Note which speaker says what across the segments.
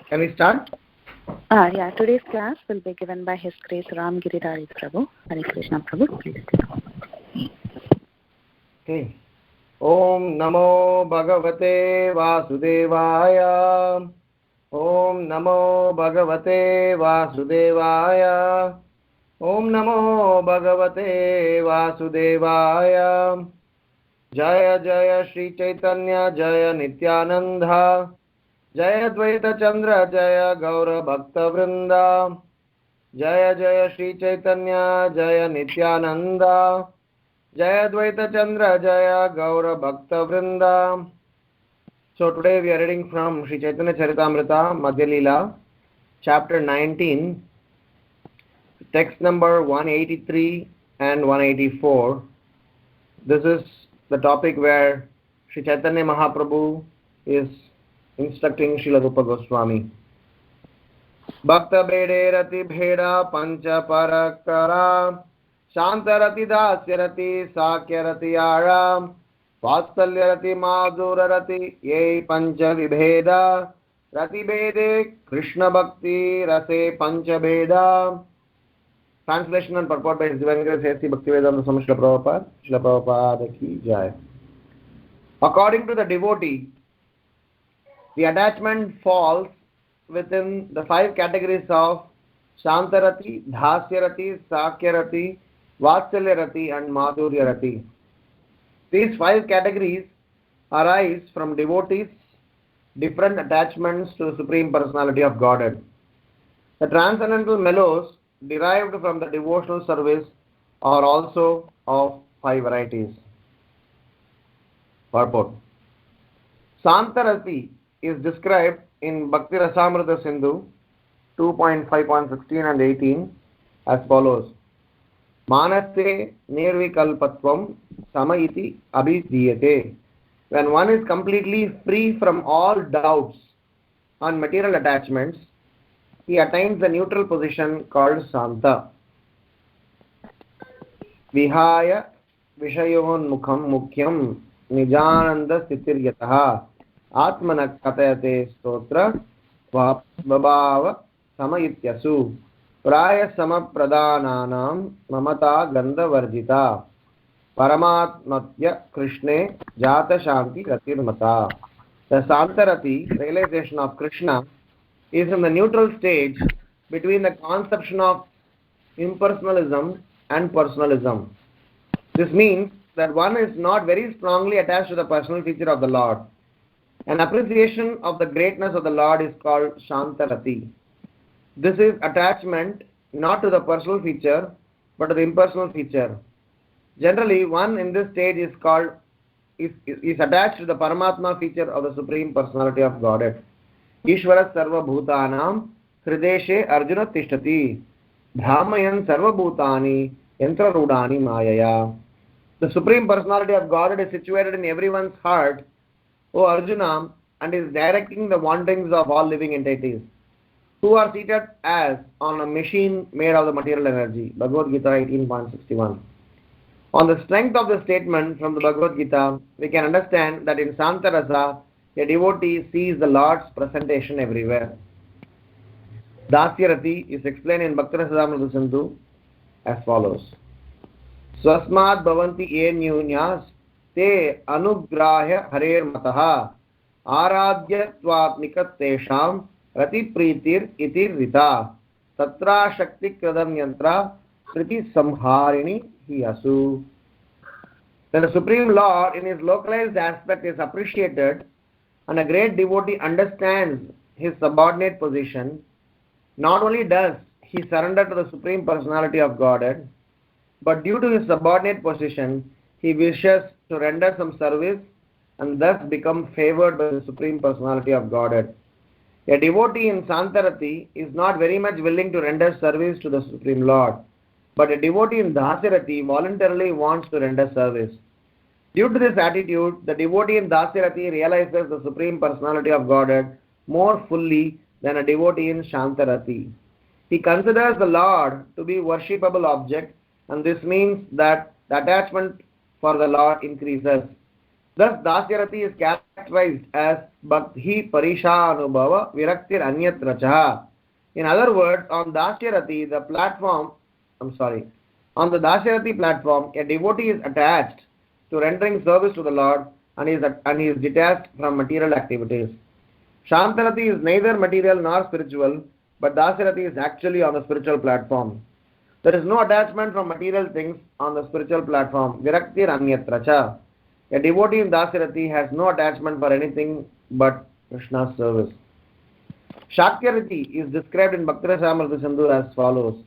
Speaker 1: Can we start?
Speaker 2: Yeah, today's class will be given by His Grace Ram Giridhari Prabhu. Hare Krishna Prabhu, please take over.
Speaker 1: Okay. Om Namo Bhagavate Vasudevaya. Om Namo Bhagavate Vasudevaya. Om Namo Bhagavate Vasudevaya. Jaya Jaya Shri Chaitanya Jaya Nityananda. Jaya Dvaita Chandra Jaya Gaura Bhakta Vrinda. Jaya Jaya Shri Chaitanya Jaya Nityananda. Jaya Dvaita Chandra Jaya Gaura Bhakta Vrinda. So today we are reading from Sri Chaitanya Charitamrita, Madhya Lila, chapter 19, text number 183 and 184. This is the topic where Sri Chaitanya Mahaprabhu is instructing Srila Rupa Goswami. Bhakta Bede Rati Bheda Pancha Parakara Shantarati Dasyarati Sakyarati Ara Vatsalyarati Madhurarati Ye Pancha Vibheda Rati Bede Krishna Bhakti Rase Pancha Beda. Translation and purport by His Divine Grace A.C. Bhaktivedanta Swami Srila Prabhupada. Srila Prabhupada ki jai. According to the devotee, the attachment falls within the 5 categories of Shantarati, Dhasyarati, Sakyarati, Vatsalyarati and Madhuryarati. These 5 categories arise from devotees' different attachments to the Supreme Personality of Godhead. The transcendental mellows derived from the devotional service are also of 5 varieties. Purport. Santarati is described in Bhakti Rasamrita Sindhu 2.5.16 and 18 as follows. Manaste nirvikalpatvam samayiti abhidhiyate. When one is completely free from all doubts on material attachments, he attains the neutral position called Santa. Vihaya Vishayohonmukham Mukhyam Nijananda Stitiryataha Atmana Katayate Stotra Vabhava Samayityasu Praya Samapradhananam Mamata Gandha Varjita Paramatmatya Krishne Jata Shanti Ratirmata. The Santarati, realization of Krishna, is in the neutral stage between the conception of impersonalism and personalism. This means that one is not very strongly attached to the personal feature of the Lord. An appreciation of the greatness of the Lord is called Shantarati. This is attachment not to the personal feature but to the impersonal feature. Generally, one in this stage is attached to the Paramatma feature of the Supreme Personality of Godhead. Ishvara Sarva Bhutanam Hrideshe Arjuna Tishtati Dhamayan Sarva Bhutani Yantra Rudani Mayaya. The Supreme Personality of Godhead is situated in everyone's heart, O Arjuna, and is directing the wanderings of all living entities, who are seated as on a machine made of the material energy. Bhagavad Gita 18.61. On the strength of the statement from the Bhagavad Gita, we can understand that in Santarasa, a devotee sees the Lord's presentation everywhere. Dasyarati is explained in Bhakti Rasamrita Sindhu as follows. Swasmad bhavanti ye nyunyas te anugrahya harer mataha aradhya tvatmikat tesham rati pritir itir rita tatra shakti kradam yantra kriti samharini hiyasu. When the Supreme Lord in his localized aspect is appreciated and a great devotee understands his subordinate position, not only does he surrender to the Supreme Personality of Godhead, but due to his subordinate position, he wishes to render some service and thus become favored by the Supreme Personality of Godhead. A devotee in Santarati is not very much willing to render service to the Supreme Lord, but a devotee in Dasyarati voluntarily wants to render service. Due to this attitude, the devotee in Dasyarati realizes the Supreme Personality of Godhead more fully than a devotee in Shantarati. He considers the Lord to be worshipable object, and this means that the attachment for the Lord increases. Thus, Dasyarati is characterized as Bhakti Parisha Anubhava Viraktir Anyatra Cha. In other words, on the Dasyarati platform, a devotee is attached to rendering service to the Lord and he is detached from material activities. Shantarati is neither material nor spiritual, but Dasyarati is actually on the spiritual platform. There is no attachment from material things on the spiritual platform. Viraktir Anyatra Cha. A devotee in Dasyarati has no attachment for anything but Krishna's service. Shakyarati is described in Bhakti-rasamrita Sindhu as follows.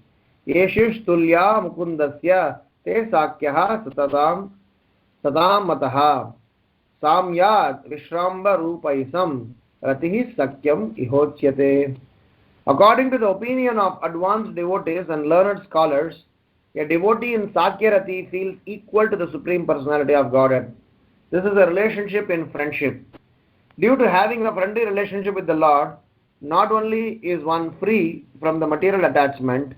Speaker 1: Yeshish tulya mukundasya te sakyaha satatam mataha samyat vishramba rupaisam ratihi sakyam ihochyate. According to the opinion of advanced devotees and learned scholars, a devotee in Sakyarati feels equal to the Supreme Personality of Godhead. This is a relationship in friendship. Due to having a friendly relationship with the Lord, not only is one free from the material attachment,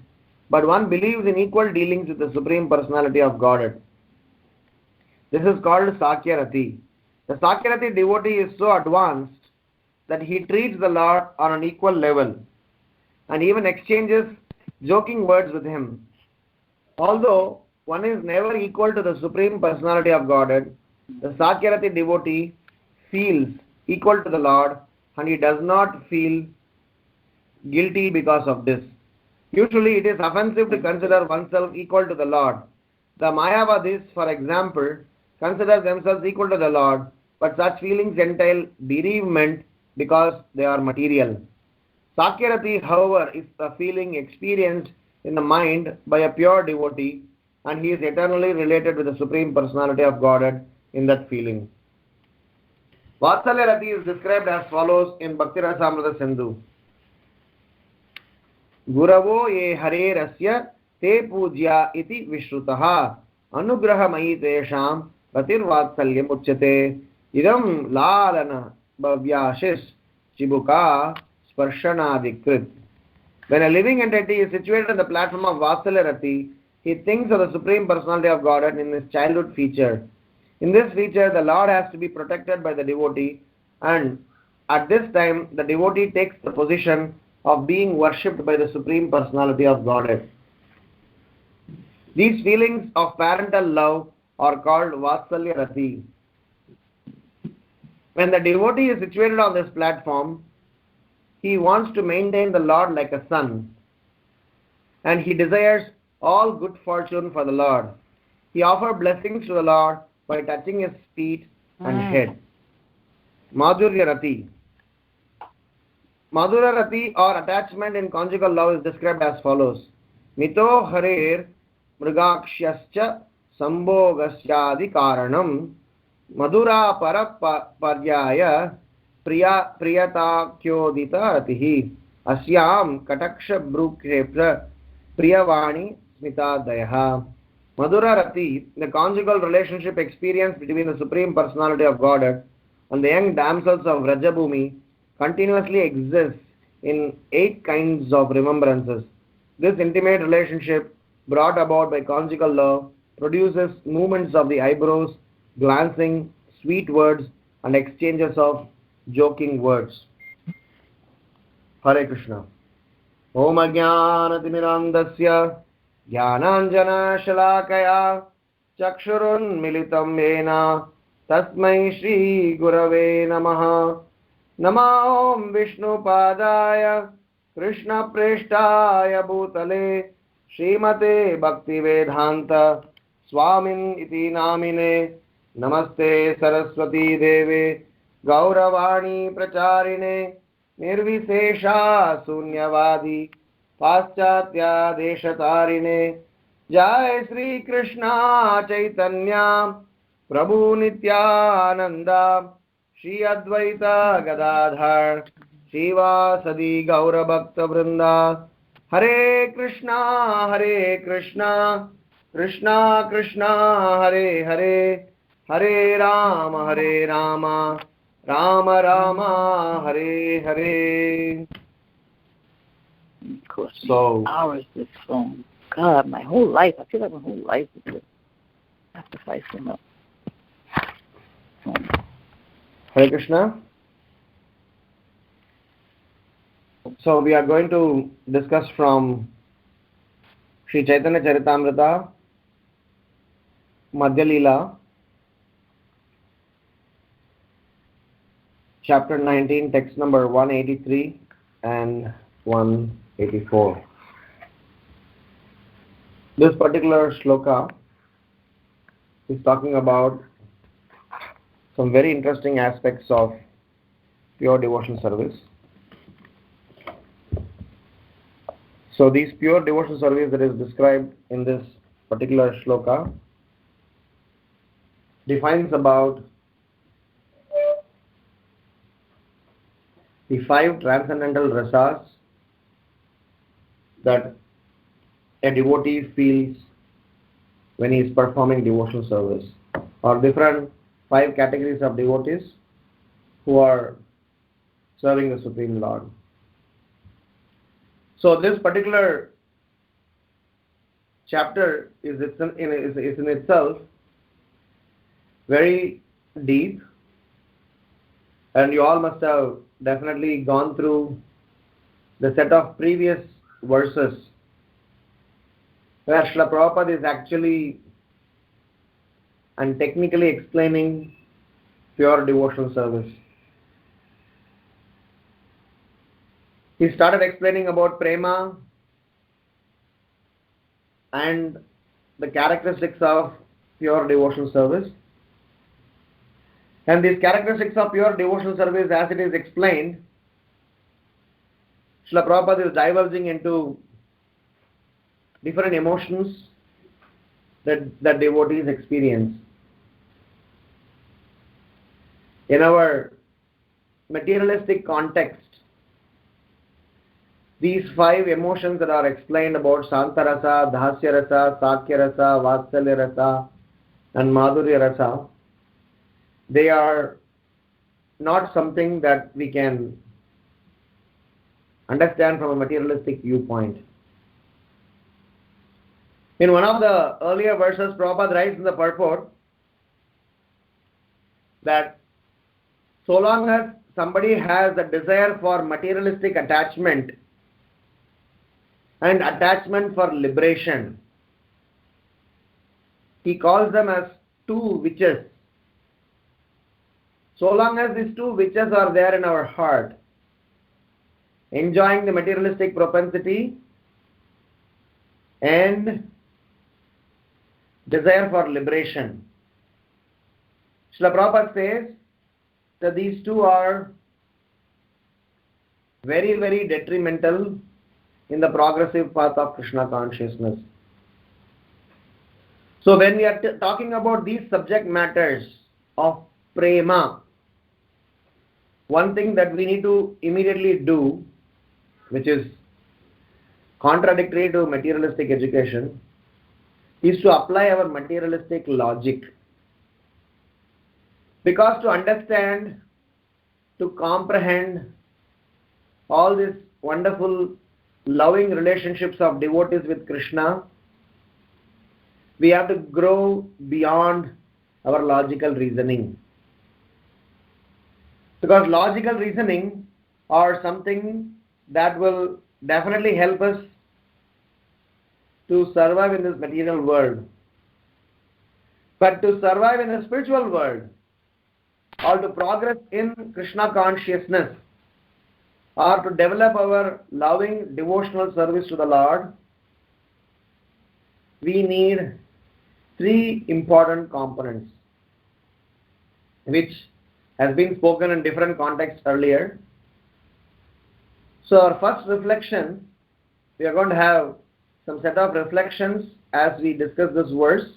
Speaker 1: but one believes in equal dealings with the Supreme Personality of Godhead. This is called Sakyarati. The Sakyarati devotee is so advanced that he treats the Lord on an equal level and even exchanges joking words with him. Although one is never equal to the Supreme Personality of Godhead, the Sakyarati devotee feels equal to the Lord and he does not feel guilty because of this. Usually it is offensive to consider oneself equal to the Lord. The Mayavadis, for example, consider themselves equal to the Lord, but such feelings entail bereavement because they are material. Sakyarati, however, is a feeling experienced in the mind by a pure devotee, and he is eternally related with the Supreme Personality of Godhead in that feeling. Vatsalya Rati is described as follows in Bhakti Rasamrita Sindhu. Guravo ye hare rasya te pujya iti vishrutaha anugrahamayi tesham ratir vatsalyam uchyate idam lalana bhavyashis chibuka sparshanadikrit. When a living entity is situated on the platform of Vatsalya Rati, he thinks of the Supreme Personality of Godhead in his childhood feature. In this feature, the Lord has to be protected by the devotee, and at this time, the devotee takes the position of being worshipped by the Supreme Personality of Godhead. These feelings of parental love are called Vatsalya Rati. When the devotee is situated on this platform, he wants to maintain the Lord like a son, and he desires all good fortune for the Lord. He offers blessings to the Lord by touching his feet and head. Madhurya Rati. Madhura Rati or attachment in conjugal love is described as follows. Mito harer mrigakshyascha sambhogasyadi karanam madhura paraparyaya priyatakyodita ratihi asyam kataksha brukrepra priyavani smitadayaha. Madhura Rati, the conjugal relationship experienced between the Supreme Personality of Godhead and the young damsels of Rajabhumi continuously exists in 8 kinds of remembrances. This intimate relationship brought about by conjugal love produces movements of the eyebrows, glancing, sweet words and exchanges of joking words. Hare Krishna. Om Ajnanatirmirandasya Jnananjana Shalakaya Chakshurun Militam Yena Tasmai Shri Gurave Namaha. Nama Om Vishnu Padaya Krishna Preshtaya Bhutale Srimate Bhakti Vedanta Swamin Iti Namine Namaste Saraswati Deve Gauravani Pracharine Nirvishesha Sunyavadi Paschatya Deshatarine Jai Sri Krishna Chaitanya Prabhu Nityananda Shri Advaita Gadadhar Shivasadi Gaura Bhakta Vrinda Hare Krishna Krishna Krishna Hare Hare Hare Rama Rama Rama Hare Hare.
Speaker 3: Of course,
Speaker 1: So
Speaker 3: hours this phone. God, my whole life. I feel like my whole life is sacrificing up.
Speaker 1: Hare Krishna. So we are going to discuss from Sri Chaitanya Charitamrita, Madhya Lila, chapter 19, text number 183 and 184. This particular shloka is talking about some very interesting aspects of pure devotional service. So these pure devotional service that is described in this particular shloka defines about the 5 transcendental rasas that a devotee feels when he is performing devotional service, or different 5 categories of devotees who are serving the Supreme Lord. So this particular chapter is in itself very deep, and you all must have definitely gone through the set of previous verses where Srila Prabhupada is actually and technically explaining pure devotional service. He started explaining about prema and the characteristics of pure devotional service. And these characteristics of pure devotional service, as it is explained, Srila Prabhupada is diverging into different emotions that devotees experience. In our materialistic context, these 5 emotions that are explained about Santarasa, Dhasya Rasa, Sakya Rasa, Vatsalya Rasa and Madhurya Rasa, they are not something that we can understand from a materialistic viewpoint. In one of the earlier verses, Prabhupada writes in the purport that so long as somebody has a desire for materialistic attachment and attachment for liberation, he calls them as 2 witches. So long as these 2 witches are there in our heart, enjoying the materialistic propensity and desire for liberation, Srila Prabhupada says that these 2 are very, very detrimental in the progressive path of Krishna consciousness. So when we are talking about these subject matters of prema, one thing that we need to immediately do, which is contradictory to materialistic education, is to apply our materialistic logic. Because to understand, to comprehend all these wonderful loving relationships of devotees with Krishna, we have to grow beyond our logical reasoning. Because logical reasoning are something that will definitely help us to survive in this material world. But to survive in the spiritual world, or to progress in Krishna consciousness, or to develop our loving devotional service to the Lord, we need 3 important components, which has been spoken in different contexts earlier. So our first reflection, we are going to have some set of reflections as we discuss this verse,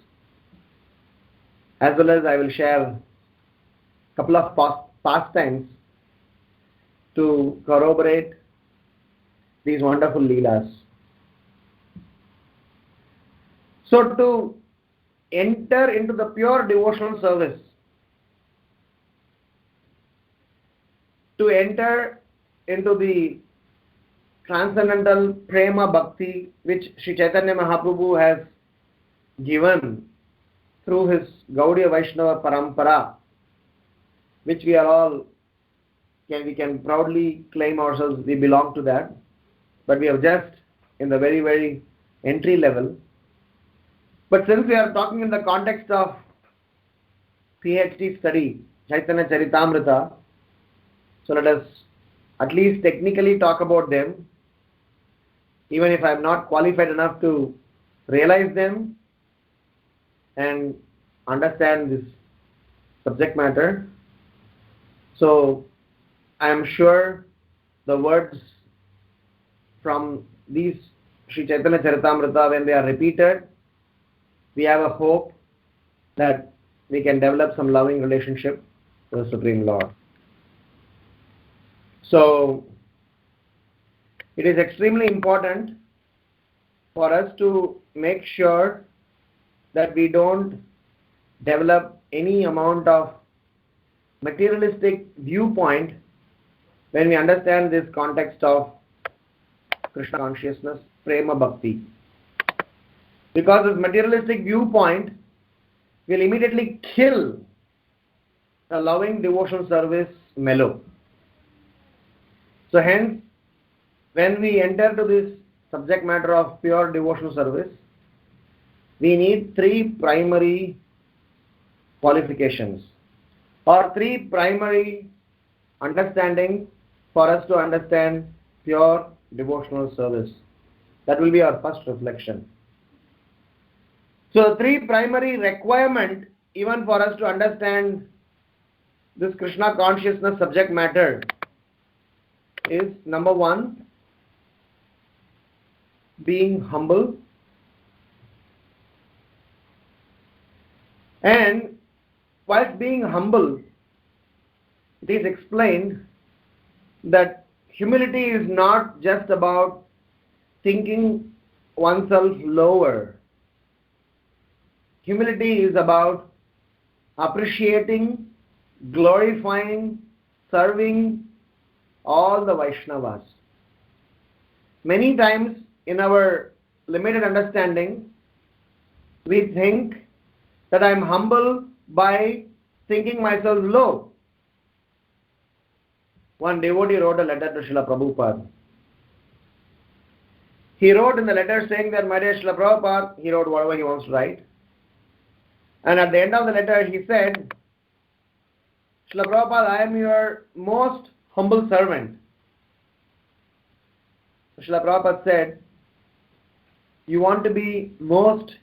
Speaker 1: as well as I will share a couple of pastimes to corroborate these wonderful leelas. So to enter into the pure devotional service, to enter into the transcendental prema bhakti which Sri Chaitanya Mahaprabhu has given through his Gaudiya Vaishnava Parampara, which we are all, we can proudly claim ourselves, we belong to that, but we are just in the very, very entry level. But since we are talking in the context of PhD study, Chaitanya Charitamrita, so let us at least technically talk about them, even if I am not qualified enough to realize them and understand this subject matter. So I am sure the words from these Sri Chaitanya Charitamrita, when they are repeated, we have a hope that we can develop some loving relationship to the Supreme Lord. So it is extremely important for us to make sure that we don't develop any amount of materialistic viewpoint when we understand this context of Krishna consciousness, Prema Bhakti. Because this materialistic viewpoint will immediately kill the loving devotional service mellow. So hence, when we enter to this subject matter of pure devotional service, we need three primary qualifications or three primary understanding for us to understand pure devotional service. That will be our first reflection. So three primary requirement even for us to understand this Krishna consciousness subject matter is, number one, being humble, and whilst being humble, it is explained that humility is not just about thinking oneself lower. Humility is about appreciating, glorifying, serving all the Vaishnavas. Many times in our limited understanding, we think that I am humble by thinking myself low. One devotee wrote a letter to Srila Prabhupada. He wrote in the letter saying that, my dear Srila Prabhupada, he wrote whatever he wants to write. And at the end of the letter he said, Srila Prabhupada, I am your most humble servant. Srila Prabhupada said, you want to be most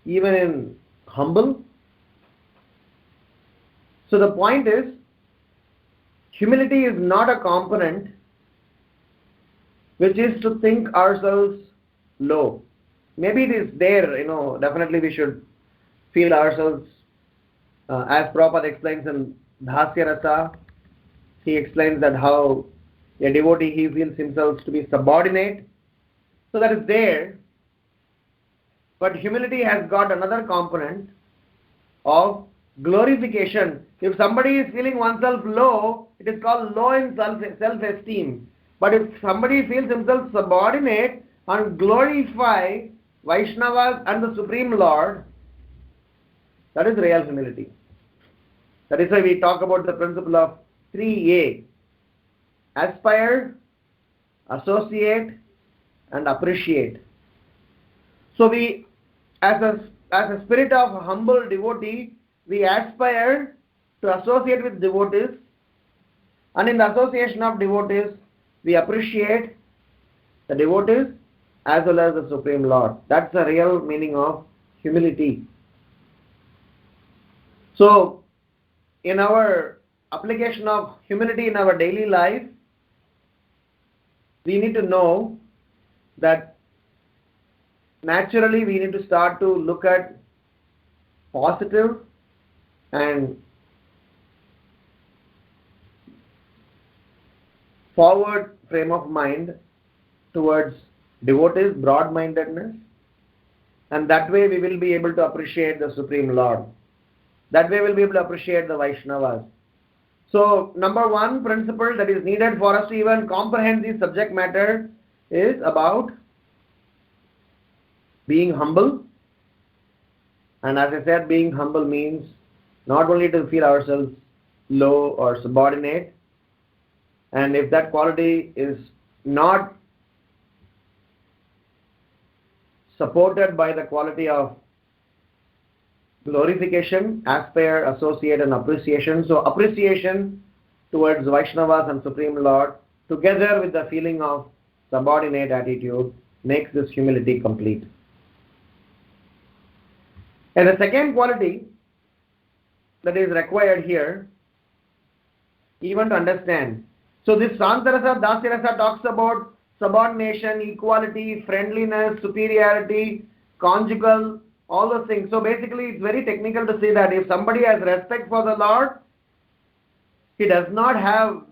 Speaker 1: even in humble? So the point is, humility is not a component which is to think ourselves low. Maybe it is there, definitely we should feel ourselves, as Prabhupada explains in Dhasya Rasa, he explains that how a devotee, he feels himself to be subordinate. So that is there. But humility has got another component of glorification. If somebody is feeling oneself low, it is called low in self-esteem. But if somebody feels himself subordinate and glorify Vaishnavas and the Supreme Lord, that is real humility. That is why we talk about the principle of 3A. Aspire, associate, and appreciate. So we, as a spirit of humble devotee, we aspire to associate with devotees, and in the association of devotees, we appreciate the devotees as well as the Supreme Lord. That's the real meaning of humility. So, in our application of humility in our daily life, we need to know that naturally we need to start to look at positive and forward frame of mind towards devotees, broad-mindedness, and that way we will be able to appreciate the Supreme Lord. That way we will be able to appreciate the Vaishnavas. So, number one principle that is needed for us to even comprehend this subject matter is about being humble. And as I said, being humble means not only to feel ourselves low or subordinate, and if that quality is not supported by the quality of glorification, aspire, associate, and appreciation. So appreciation towards Vaishnavas and Supreme Lord, together with the feeling of subordinate attitude, makes this humility complete. And the second quality that is required here, even to understand. So this Santarasa, Dasyarasa talks about subordination, equality, friendliness, superiority, conjugal, all those things. So basically it's very technical to say that if somebody has respect for the Lord, he does not have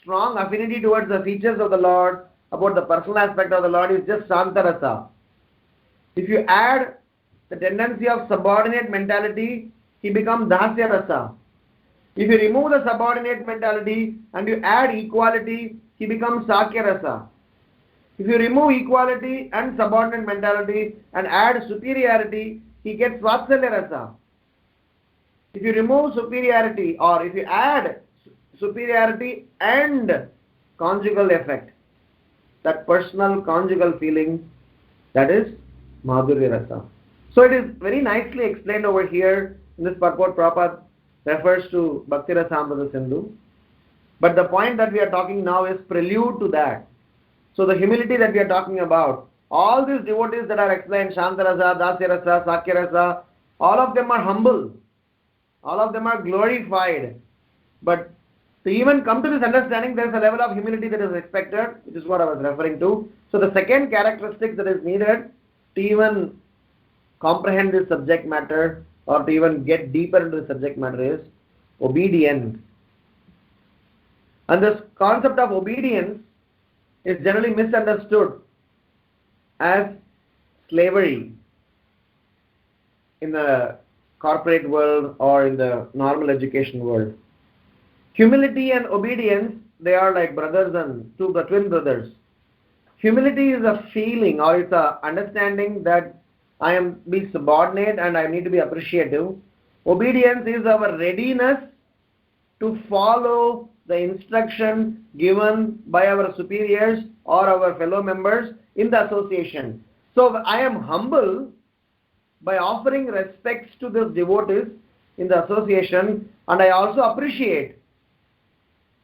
Speaker 1: strong affinity towards the features of the Lord, about the personal aspect of the Lord, is just Santarasa. If you add the tendency of subordinate mentality, he becomes Dasya Rasa. If you remove the subordinate mentality and you add equality, he becomes Sakya Rasa. If you remove equality and subordinate mentality and add superiority, he gets Vatsalya Rasa. If you remove superiority, or if you add superiority and conjugal effect, that personal conjugal feeling, that is Madhurya Rasa. So it is very nicely explained over here in this purport. Prabhupada refers to Bhakti Rasamrita Sindhu. But the point that we are talking now is prelude to that. So the humility that we are talking about, all these devotees that are explained, Shantarasa, Dasyarasa, Sakyarasa, all of them are humble. All of them are glorified. But to even come to this understanding, there is a level of humility that is expected, which is what I was referring to. So the second characteristic that is needed to even comprehend this subject matter, or to even get deeper into the subject matter, is obedience. And this concept of obedience is generally misunderstood as slavery in the corporate world or in the normal education world. Humility and obedience, they are like brothers and the twin brothers. Humility is a feeling, or it's a understanding that I am be subordinate and I need to be appreciative. Obedience is our readiness to follow the instruction given by our superiors or our fellow members in the association. So I am humble by offering respects to the devotees in the association, and I also appreciate.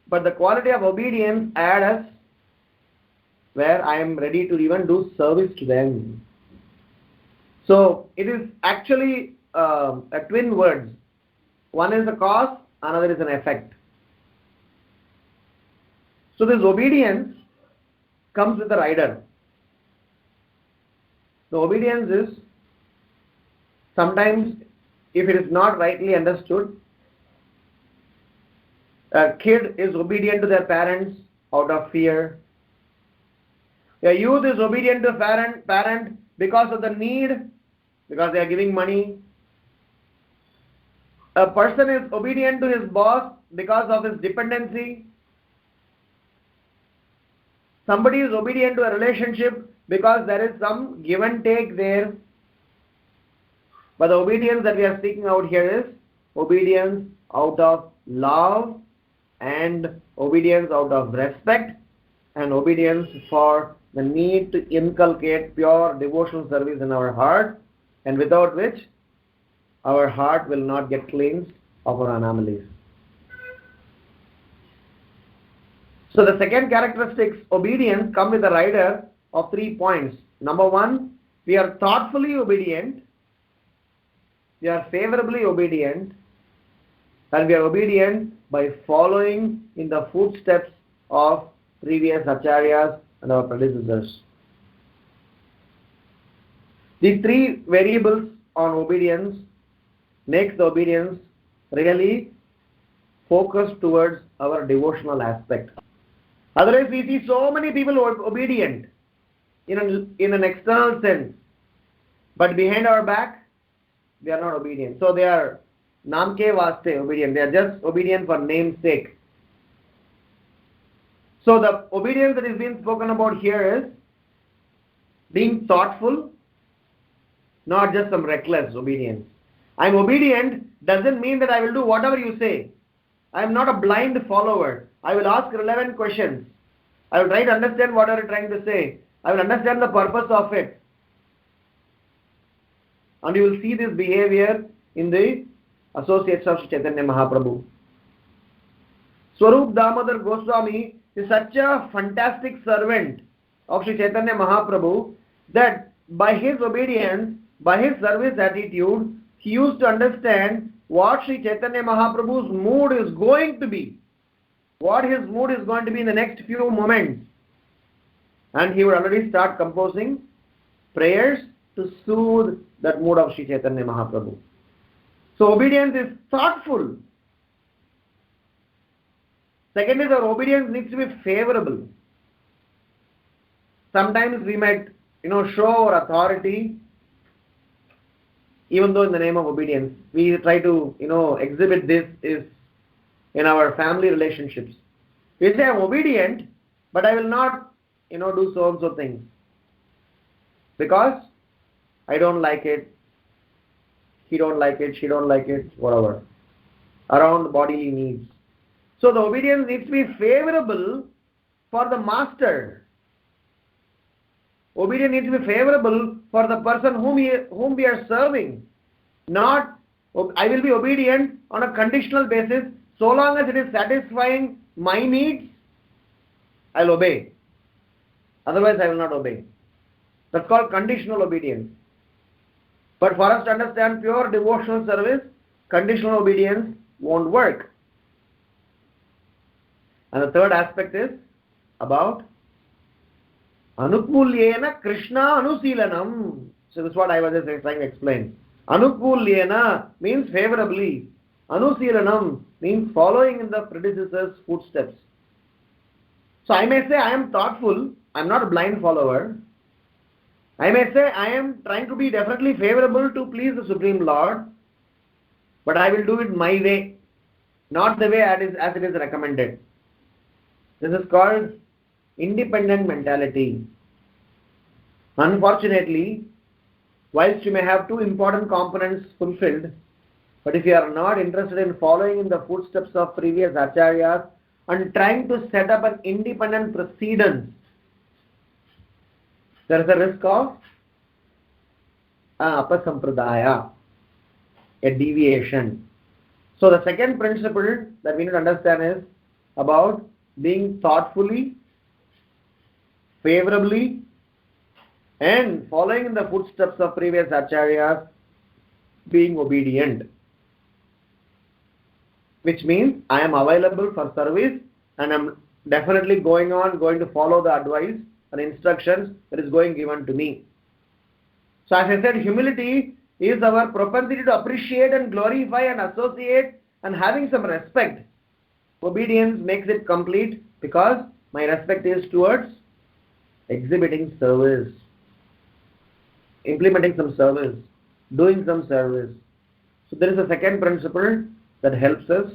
Speaker 1: But the quality of obedience adds where I am ready to even do service to them. So it is actually a twin words. One is a cause, another is an effect. So this obedience comes with a rider. The obedience is, sometimes if it is not rightly understood, a kid is obedient to their parents out of fear. A youth is obedient to parent because of the need, because they are giving money. A person is obedient to his boss because of his dependency. Somebody is obedient to a relationship because there is some give and take there. But the obedience that we are speaking out here is obedience out of love, and obedience out of respect, and obedience for the need to inculcate pure devotional service in our heart, and without which our heart will not get cleansed of our anomalies. So the second characteristics, obedience, come with a rider of 3 points. Number 1, we are thoughtfully obedient, we are favorably obedient, and we are obedient by following in the footsteps of previous acharyas and our predecessors. These 3 variables on obedience makes the obedience really focused towards our devotional aspect. Otherwise we see so many people who are obedient in an external sense, but behind our back they are not obedient. So they are Naam ke vaste obedient. They are just obedient for name's sake. So the obedience that is being spoken about here is being thoughtful, not just some reckless obedience. I'm obedient doesn't mean that I will do whatever you say. I am not a blind follower. I will ask relevant questions. I will try to understand what are you trying to say. I will understand the purpose of it. And you will see this behavior in the associates of Sri Chaitanya Mahaprabhu. Swarup Damodar Goswami is such a fantastic servant of Sri Chaitanya Mahaprabhu that by his obedience, by his service attitude, he used to understand what Sri Chaitanya Mahaprabhu's mood is going to be. What his mood is going to be in the next few moments. And he would already start composing prayers to soothe that mood of Sri Chaitanya Mahaprabhu. So obedience is thoughtful. Second is our obedience needs to be favorable. Sometimes we might, show our authority, even though in the name of obedience. We try to, exhibit this is in our family relationships. We say, I'm obedient, but I will not, do so and so things. Because I don't like it, he don't like it, she don't like it, whatever. Around bodily needs. So the obedience needs to be favorable for the master. Obedience needs to be favorable for the person whom we are serving. Not, I will be obedient on a conditional basis. So long as it is satisfying my needs, I'll obey. Otherwise, I will not obey. That's called conditional obedience. But for us to understand pure devotional service, conditional obedience won't work. And the third aspect is about Anukulyena Krishna Anusilanam. So this is what I was just trying to explain. Anukulyena means favorably. Anusilanam means following in the predecessor's footsteps. So I may say I am thoughtful, I am not a blind follower. I may say I am trying to be definitely favorable to please the Supreme Lord, but I will do it my way, not the way as it is recommended. This is called independent mentality. Unfortunately, whilst you may have two important components fulfilled, but if you are not interested in following in the footsteps of previous acharyas and trying to set up an independent precedence, there is a risk of apasampradaya, a deviation. So the second principle that we need to understand is about being thoughtfully, favorably, and following in the footsteps of previous acharyas, being obedient. Which means I am available for service and I am definitely going to follow the advice and instructions that is given to me. So as I said, humility is our propensity to appreciate and glorify and associate and having some respect. Obedience makes it complete because my respect is towards exhibiting service, implementing some service, doing some service. So there is a second principle that helps us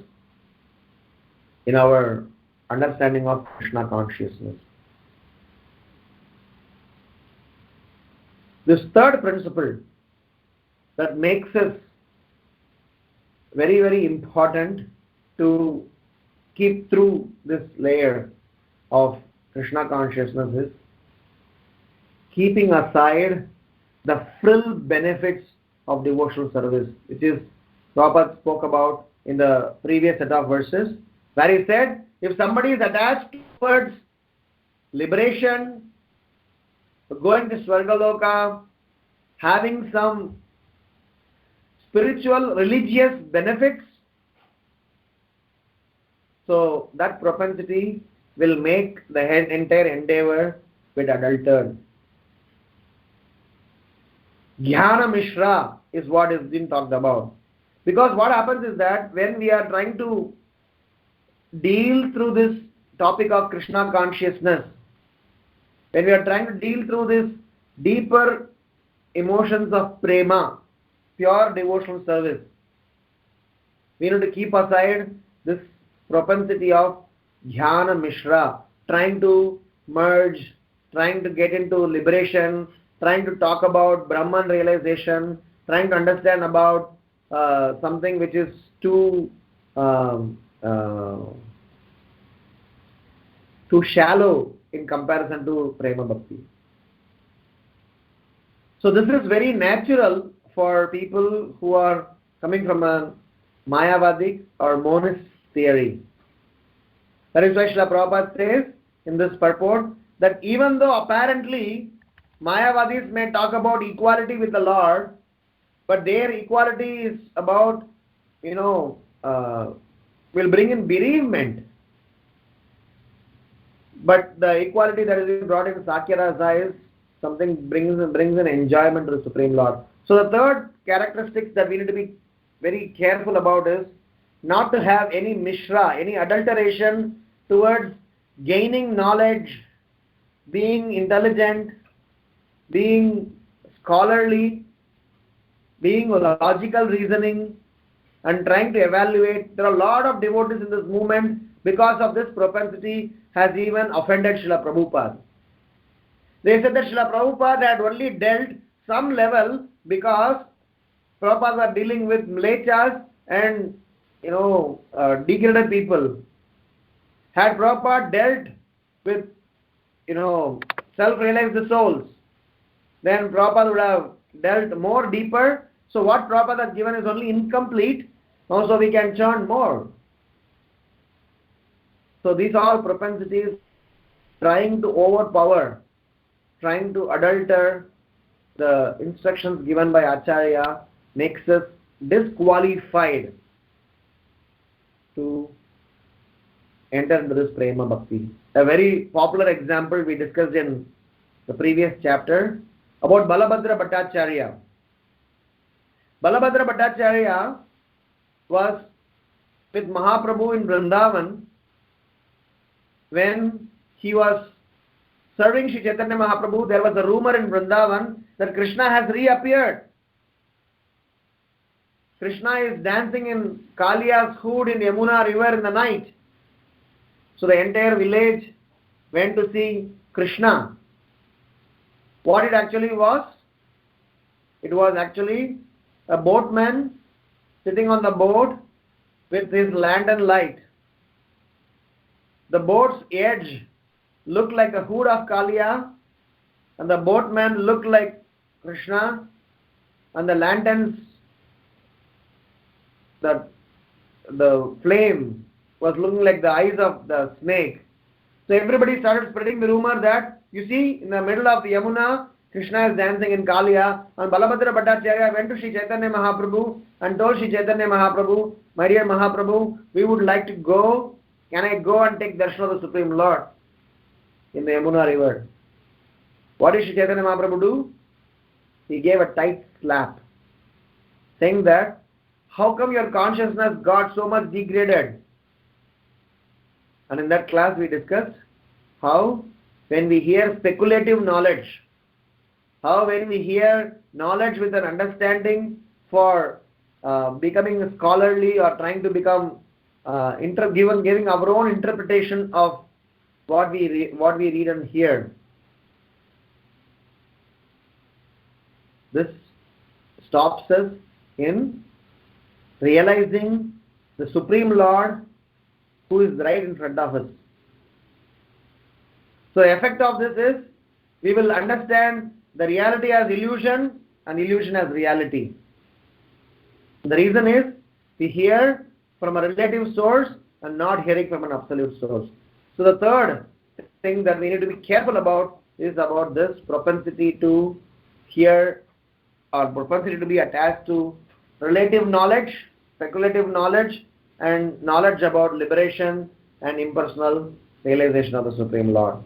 Speaker 1: in our understanding of Krishna consciousness. This third principle that makes us very, very important to keep through this layer of Krishna consciousness is keeping aside the frill benefits of devotional service, which is Prabhupada spoke about in the previous set of verses, where he said, if somebody is attached towards liberation, going to Swargaloka, having some spiritual, religious benefits, so that propensity will make the entire endeavor with adultered. Jnana Mishra is what is being talked about. Because what happens is that when we are trying to deal through this topic of Krishna consciousness, when we are trying to deal through this deeper emotions of prema, pure devotional service, we need to keep aside this propensity of Jnana Mishra, trying to merge, trying to get into liberation, trying to talk about Brahman realization, trying to understand about something which is too too shallow in comparison to Prema Bhakti. So this is very natural for people who are coming from a Mayavadic or monist theory. That is why Srila Prabhupada says in this purport that even though apparently Mayavadis may talk about equality with the Lord, but their equality is about, will bring in bereavement. But the equality that is brought in Sakya Rasa is something brings an enjoyment to the Supreme Lord. So the third characteristic that we need to be very careful about is not to have any mishra, any adulteration towards gaining knowledge, being intelligent, being scholarly, being logical reasoning, and trying to evaluate. There are a lot of devotees in this movement because of this propensity has even offended Srila Prabhupada. They said that Srila Prabhupada had only dealt some level because Prabhupada was dealing with mlechas and degraded people. Had Prabhupada dealt with self-realized souls, then Prabhupada would have dealt more deeper. So what Prabhupada has given is only incomplete. Also we can churn more. So these are propensities trying to overpower, trying to adulter the instructions given by Acharya makes us disqualified to enter into this Prema Bhakti. A very popular example we discussed in the previous chapter about Balabhadra Bhattacharya. Balabhadra Bhattacharya was with Mahaprabhu in Vrindavan when he was serving Sri Chaitanya Mahaprabhu. There was a rumor in Vrindavan that Krishna has reappeared. Krishna is dancing in Kaliya's hood in Yamuna river in the night. So the entire village went to see Krishna. What it actually was? It was actually a boatman sitting on the boat with his lantern light. The boat's edge looked like a hood of Kaliya, and the boatman looked like Krishna, and the lanterns, the flame was looking like the eyes of the snake. So everybody started spreading the rumor that, you see, in the middle of the Yamuna, Krishna is dancing in Kaliya, and Balabhadra Bhattacharya went to Sri Chaitanya Mahaprabhu and told Sri Chaitanya Mahaprabhu, my dear Mahaprabhu, we would like to go. Can I go and take darshan of the Supreme Lord in the Yamuna river? What did Sri Chaitanya Mahaprabhu do? He gave a tight slap, saying that, how come your consciousness got so much degraded? And in that class we discussed how when we hear speculative knowledge, how when we hear knowledge with an understanding for becoming scholarly or trying to become giving our own interpretation of what we read and hear. This stops us in realizing the Supreme Lord who is right in front of us. So the effect of this is we will understand the reality as illusion and illusion as reality. The reason is we hear from a relative source and not hearing from an absolute source. So the third thing that we need to be careful about is about this propensity to hear or propensity to be attached to relative knowledge, speculative knowledge, and knowledge about liberation and impersonal realization of the Supreme Lord.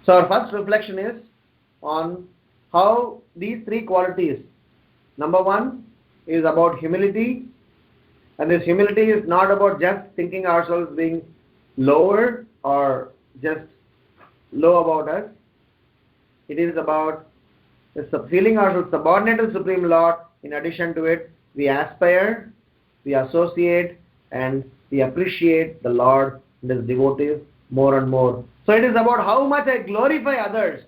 Speaker 1: So our first reflection is on how these three qualities. Number one is about humility, and this humility is not about just thinking ourselves being lower or just low about us. It is about feeling ourselves subordinate to the Supreme Lord. In addition to it, we aspire, we associate, and we appreciate the Lord and His devotees more and more. So it is about how much I glorify others.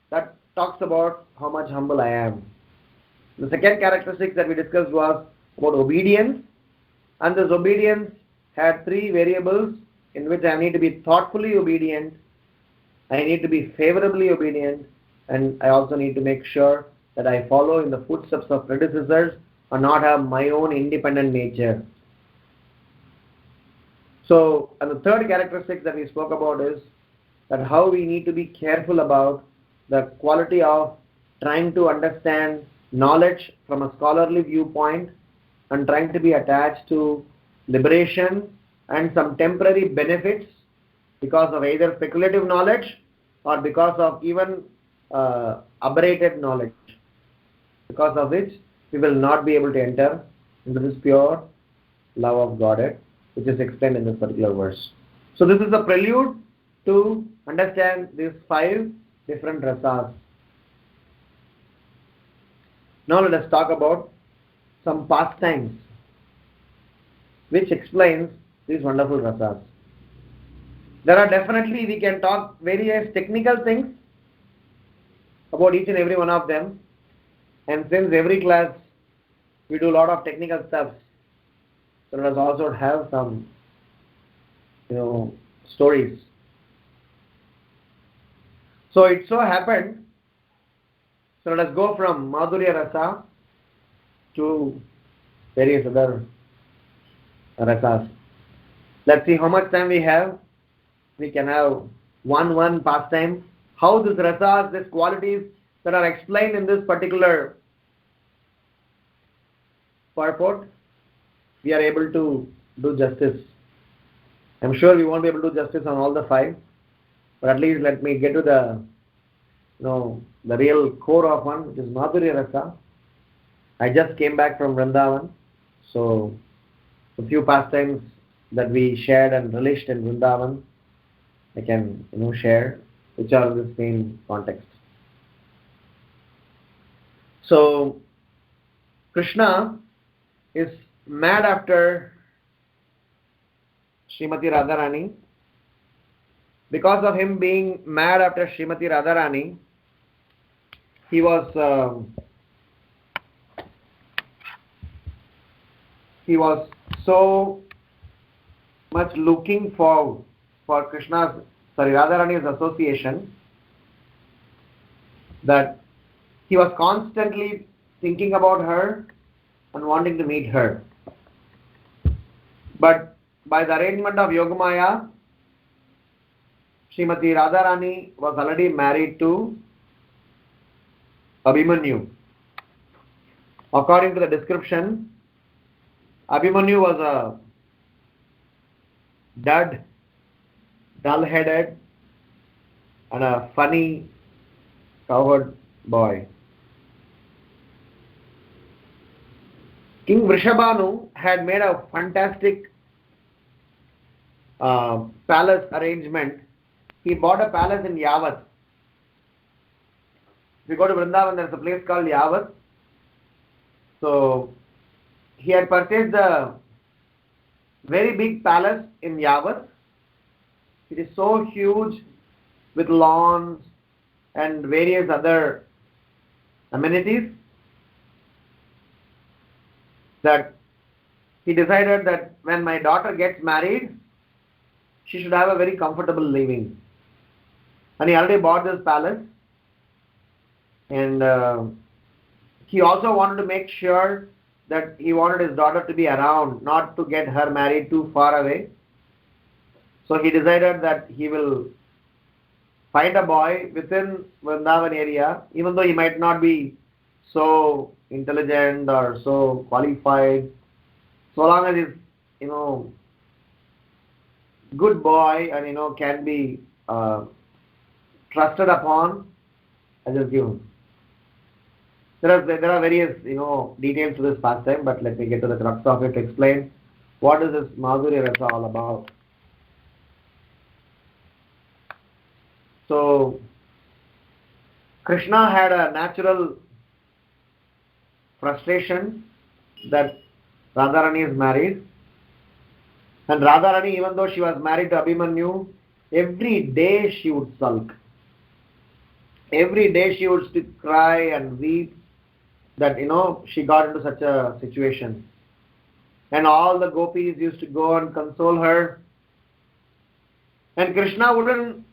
Speaker 1: That talks about how much humble I am. The second characteristic that we discussed was about obedience, and this obedience had three variables in which I need to be thoughtfully obedient, I need to be favorably obedient, and I also need to make sure that I follow in the footsteps of predecessors and not have my own independent nature. So, and the third characteristic that we spoke about is that how we need to be careful about the quality of trying to understand knowledge from a scholarly viewpoint and trying to be attached to liberation and some temporary benefits because of either speculative knowledge or because of even aberrated knowledge, because of which we will not be able to enter into this pure love of Godhead, which is explained in this particular verse. So this is a prelude to understand these 5 different rasas. Now let us talk about some pastimes which explains these wonderful rasas. There are definitely, we can talk various technical things about each and every one of them, and since every class we do a lot of technical stuff, so let us also have some stories. So it so happened, so let us go from Madhurya Rasa to various other rasas. Let's see how much time we have. We can have one pastime. How these rasas, these qualities that are explained in this particular purport, we are able to do justice. I'm sure we won't be able to do justice on all the 5, but at least let me get to the real core of one, which is Madhurya Rasa. I just came back from Vrindavan, so a few pastimes that we shared and relished in Vrindavan, I can share, which are in the same context. So Krishna is mad after Srimati Radharani. Because of him being mad after Srimati Radharani, he was so much looking for Radharani's association that he was constantly thinking about her and wanting to meet her. But by the arrangement of Yogamaya, Srimati Radharani was already married to Abhimanyu. According to the description, Abhimanyu was a dud, dull-headed, and a funny, cowherd boy. King Vrishabhanu had made a fantastic palace arrangement. He bought a palace in Yavat. If you go to Vrindavan, there is a place called Yavat. So he had purchased a very big palace in Yavat. It is so huge with lawns and various other amenities that he decided that when my daughter gets married, she should have a very comfortable living. And he already bought this palace, and he also wanted to make sure that he wanted his daughter to be around, not to get her married too far away. So he decided that he will find a boy within Vrindavan area, even though he might not be so intelligent or so qualified, so long as he's good boy and can be trusted upon, I just give him. There are various details to this pastime, but let me get to the crux of it to explain what is this Madhurya Rasa all about. So Krishna had a natural frustration that Radharani is married, and Radharani, even though she was married to Abhimanyu, every day she would sulk. Every day she would cry and weep that she got into such a situation. and all the gopis used to go and console her. And Krishna wouldn't,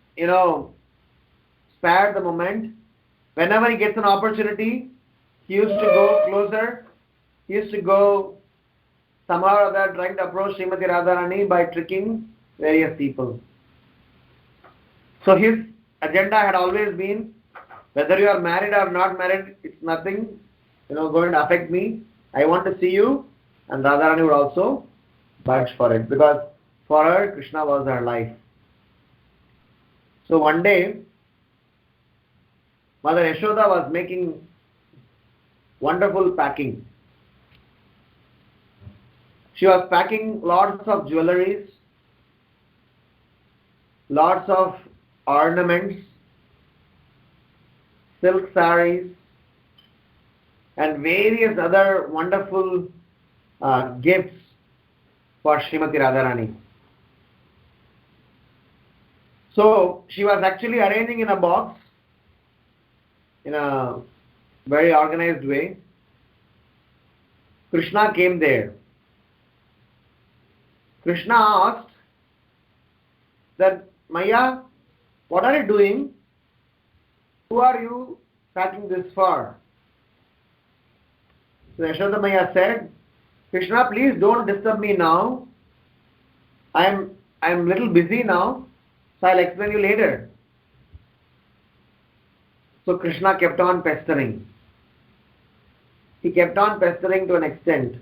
Speaker 1: spare the moment. Whenever he gets an opportunity, he used to go closer. He used to go somehow or other trying to approach Srimati Radharani by tricking various people. So his agenda had always been, whether you are married or not married, it's nothing, going to affect me. I want to see you. And Radharani would also vouch for it, because for her, Krishna was her life. So one day, Mother Yashoda was making wonderful packing. She was packing lots of jewelries, lots of ornaments, silk saris, and various other wonderful gifts for Srimati Radharani. So she was actually arranging in a box in a very organized way. Krishna came there. Krishna asked that, Maya, what are you doing? Who are you packing this for? So Yashoda Maya said, Krishna, please don't disturb me now. I'm little busy now, so I'll explain you later. So Krishna kept on pestering. He kept on pestering to an extent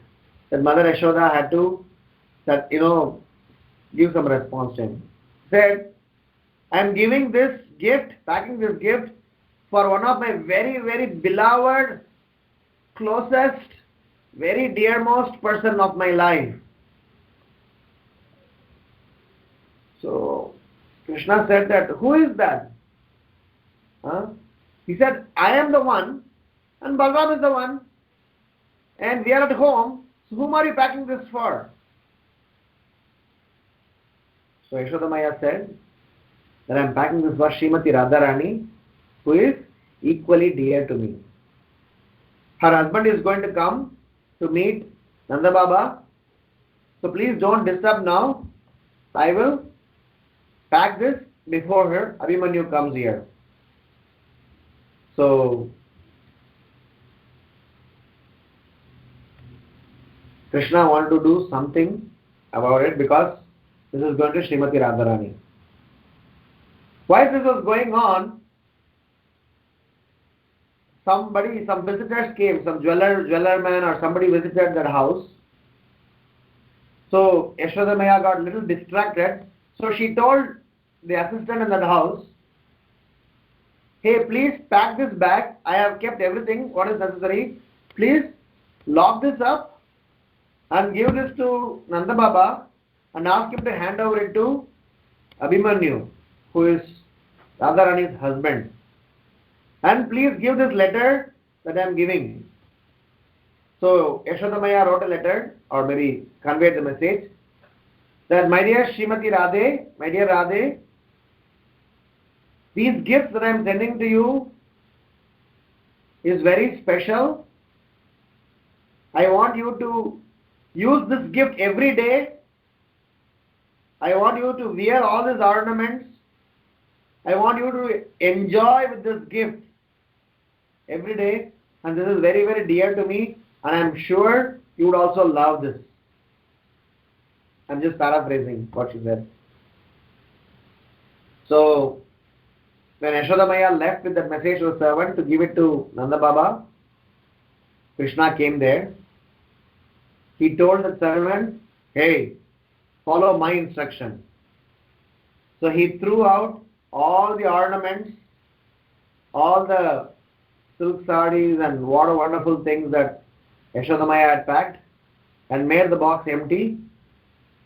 Speaker 1: that Mother Yashoda had to, give some response to him. Said, I'm giving this gift, packing this gift for one of my very, very beloved, closest, very dearmost person of my life. So Krishna said that, who is that? He said, I am the one and Balram is the one and we are at home. So whom are you packing this for? So Yashoda Maya said that I am packing this for Srimati Radharani, who is equally dear to me. Her husband is going to come to meet Nanda Baba. So please don't disturb now. I will pack this before her Abhimanyu comes here. So Krishna wanted to do something about it, because this is going to Srimati Radharani. While this was going on, some visitors came, some jeweler man or somebody visited their house. So Yashoda Maya got a little distracted. So she told the assistant in that house, hey, please pack this bag. I have kept everything, what is necessary. Please lock this up and give this to Nanda Baba and ask him to hand over it to Abhimanyu, who is Radharani's husband. And please give this letter that I am giving. So Yashoda Maya wrote a letter, or maybe conveyed the message, that my dear Srimati Radhe, my dear Radhe, these gifts that I am sending to you is very special. I want you to use this gift every day. I want you to wear all these ornaments. I want you to enjoy with this gift every day. And this is very, very dear to me. And I am sure you would also love this. I'm just paraphrasing what she said. So, when Yashoda Maya left with that message to the servant to give it to Nanda Baba, Krishna came there. He told the servant, hey, follow my instruction. So he threw out all the ornaments, all the silk sarees and what a wonderful things that Yashoda Maya had packed, and made the box empty,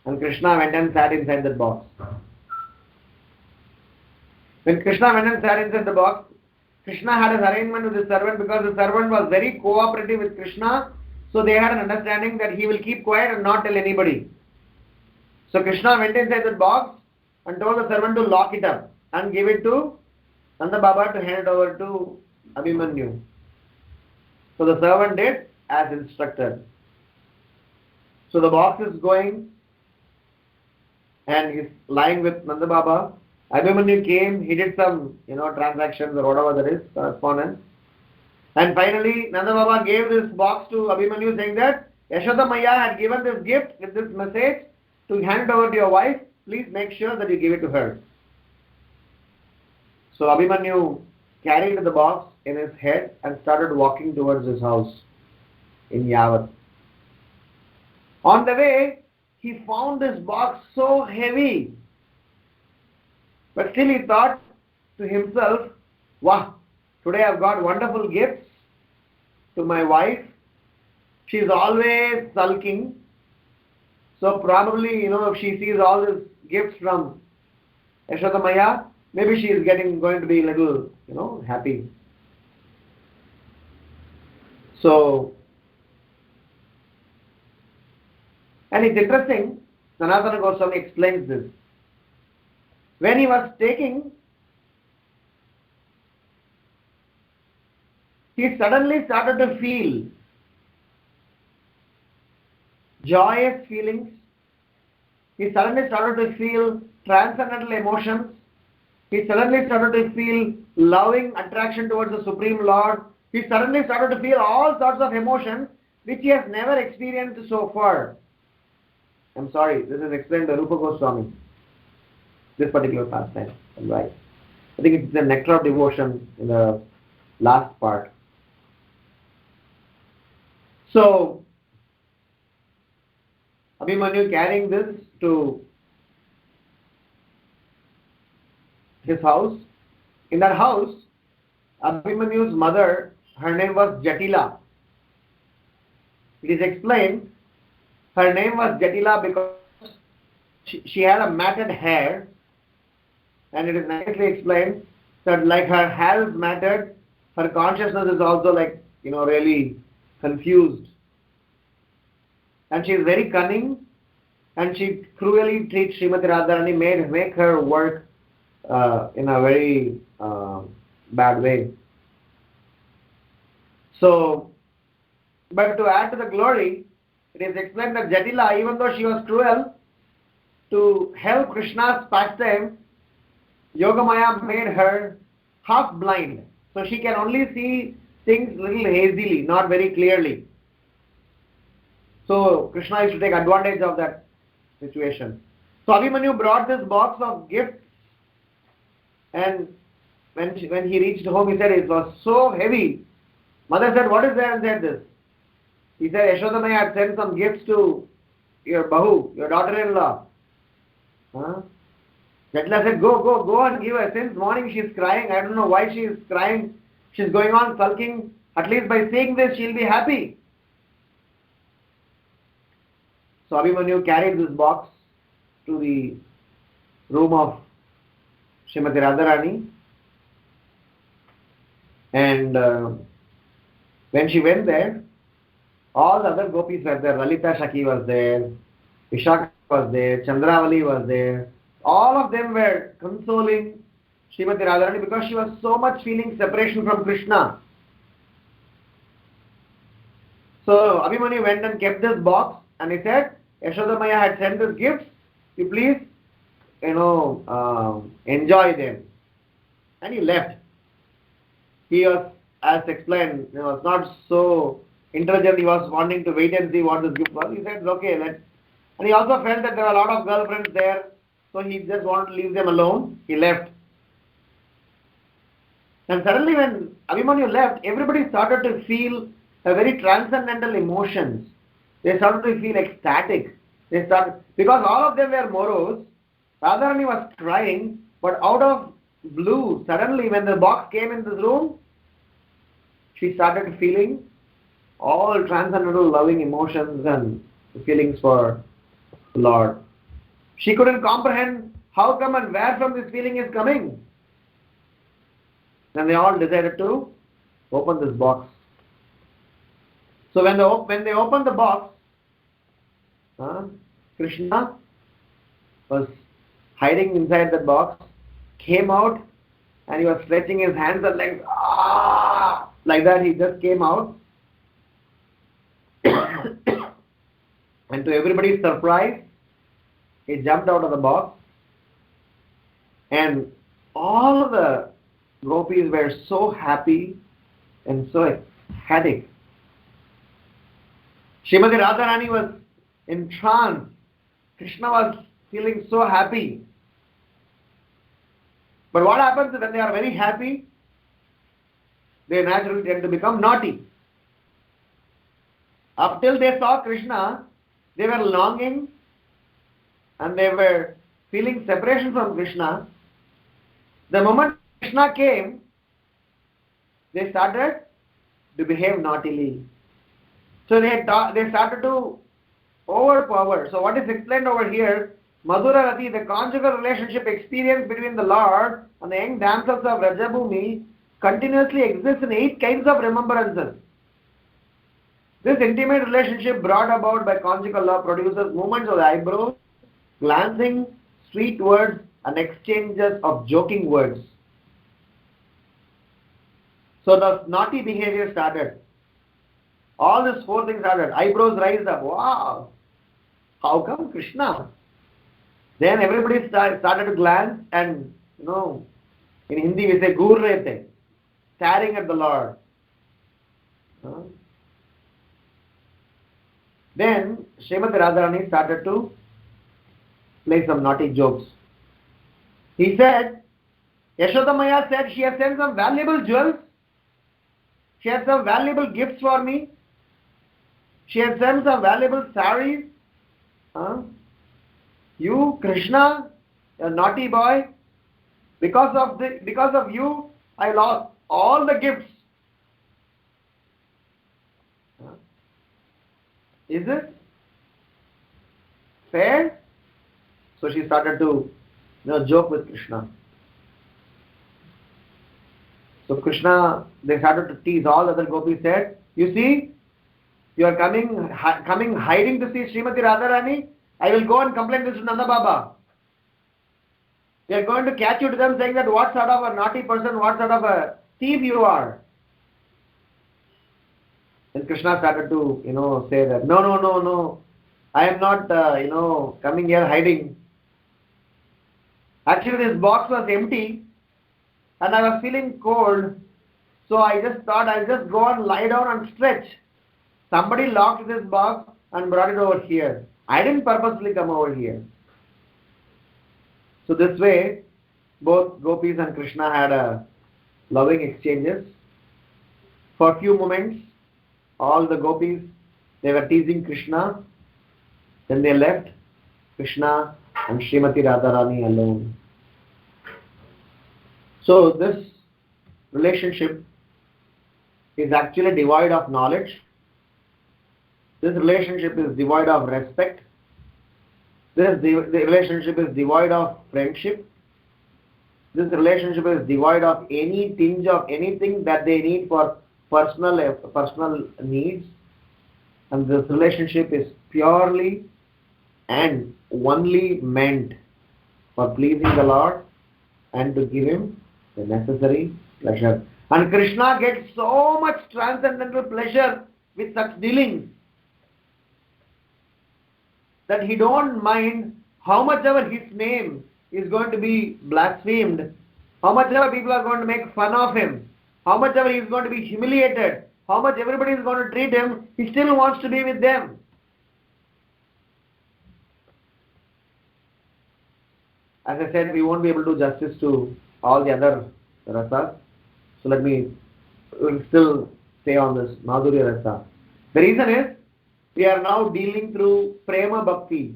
Speaker 1: and Krishna went and sat inside that box. When Krishna went and sat inside the box, Krishna had his arrangement with the servant, because the servant was very cooperative with Krishna, so they had an understanding that he will keep quiet and not tell anybody. So Krishna went inside the box and told the servant to lock it up and give it to Nanda Baba to hand it over to Abhimanyu. So the servant did as instructed. So the box is going and he's lying with Nanda Baba. Abhimanyu came, he did some, transactions or whatever there is, correspondence. And finally, Nanda Baba gave this box to Abhimanyu saying that Yashoda Maya had given this gift with this message to hand it over to your wife. Please make sure that you give it to her. So Abhimanyu carried the box in his head and started walking towards his house in Yavat. On the way, he found this box so heavy. But still he thought to himself, wow, today I've got wonderful gifts to my wife. She's always sulking. So probably, if she sees all these gifts from Yashoda Maya, maybe she is going to be a little, happy. So, and it's interesting, Sanatana Goswami explains this. When he was taking, he suddenly started to feel joyous feelings. He suddenly started to feel transcendental emotions. He suddenly started to feel loving attraction towards the Supreme Lord. He suddenly started to feel all sorts of emotions which he has never experienced so far. I'm sorry, this is explained by Rupa Goswami, this particular pastime. Right. I think it's the nectar of devotion in the last part. So, Abhimanyu carrying this to his house. In that house, Abhimanyu's mother, her name was Jatila. It is explained, her name was Jatila because she had a matted hair, and it is nicely explained that like her hair is matted, her consciousness is also really confused. And she is very cunning, and she cruelly treats Srimati Radharani, make her work in a very bad way. So, but to add to the glory, it is explained that Jatila, even though she was cruel, to help Krishna's pastime, Yogamaya made her half blind. So she can only see things little hazily, not very clearly. So Krishna used to take advantage of that situation. So Abhimanyu brought this box of gifts, and when he reached home, he said it was so heavy. Mother said, "What is there?" and said this. He said, "Yashoda Maya had sent some gifts to your Bahu, your daughter-in-law." Jatila said, go and give her. Since morning she is crying. I don't know why she is crying. She is going on sulking. At least by seeing this, she will be happy. So Abhimanyu carried this box to the room of Srimati Radharani, and when she went there, all the other gopis were there. Lalita Shaki was there, Vishakha was there, Chandravali was there. All of them were consoling Srimati Radharani because she was so much feeling separation from Krishna. So Abhimanyu went and kept this box, and he said, Yashoda Maya had sent this gifts. You please, enjoy them. And he left. He was, as explained, was not so intelligent. He was wanting to wait and see what this gift was. He said, okay, and he also felt that there were a lot of girlfriends there, so he just wanted to leave them alone. He left. And suddenly when Abhimanyu left, everybody started to feel a very transcendental emotions. They started to feel ecstatic. Because all of them were moros. Radharani was crying, but out of blue, suddenly when the box came in this room, she started feeling all transcendental loving emotions and feelings for the Lord. She couldn't comprehend how come and where from this feeling is coming. Then they all decided to open this box. So when they opened the box, Krishna was hiding inside the box, came out, and he was stretching his hands and legs, like that he just came out. And And to everybody's surprise, he jumped out of the box, and all of the gopis were so happy and so ecstatic. Srimati Radharani was in trance. Krishna was feeling so happy. But what happens when they are very happy? They naturally tend to become naughty. Up till they saw Krishna, they were longing and they were feeling separation from Krishna. The moment Krishna came, they started to behave naughtily. So they started to overpower. So what is explained over here, Madhura Rati, the conjugal relationship experience between the Lord and the young damsels of Rajabhumi continuously exists in 8 kinds of remembrances. This intimate relationship brought about by conjugal love produces movements of the eyebrows, glancing, sweet words, and exchanges of joking words. So the naughty behavior started. All these 4 things started. Eyebrows raised up. Wow! How come Krishna? Then everybody started to glance and, in Hindi we say, gur rehte, staring at the Lord. Then Srimati Radharani started to play some naughty jokes. He said, Yashoda Maya said she has sent some valuable jewels. She has some valuable gifts for me. She has sent some valuable saris. You, Krishna, a naughty boy, because of you, I lost all the gifts. Is it fair? So she started to joke with Krishna. So Krishna, they started to tease. All other gopis said, you see, you are coming hiding to see Srimati Radharani. I will go and complain this to Nanda Baba. They are going to catch you to them saying that what sort of a naughty person, what sort of a thief you are. And Krishna started to, say that, no, I am not, coming here hiding. Actually, this box was empty and I was feeling cold. So I just thought I'll just go and lie down and stretch. Somebody locked this box and brought it over here. I didn't purposely come over here. So this way, both gopis and Krishna had a loving exchanges. For a few moments, all the gopis, they were teasing Krishna. Then they left Krishna and Srimati Radharani alone. So this relationship is actually devoid of knowledge. This relationship is devoid of respect. The relationship is devoid of friendship. This relationship is devoid of any tinge of anything that they need for personal needs. And this relationship is purely and only meant for pleasing the Lord and to give Him the necessary pleasure. And Krishna gets so much transcendental pleasure with such dealings that he don't mind how much ever his name is going to be blasphemed, how much ever people are going to make fun of him, how much ever he is going to be humiliated, how much everybody is going to treat him, he still wants to be with them. As I said, we won't be able to do justice to all the other rasas. So we'll still stay on this Madhurya rasa. The reason is, we are now dealing through Prema Bhakti.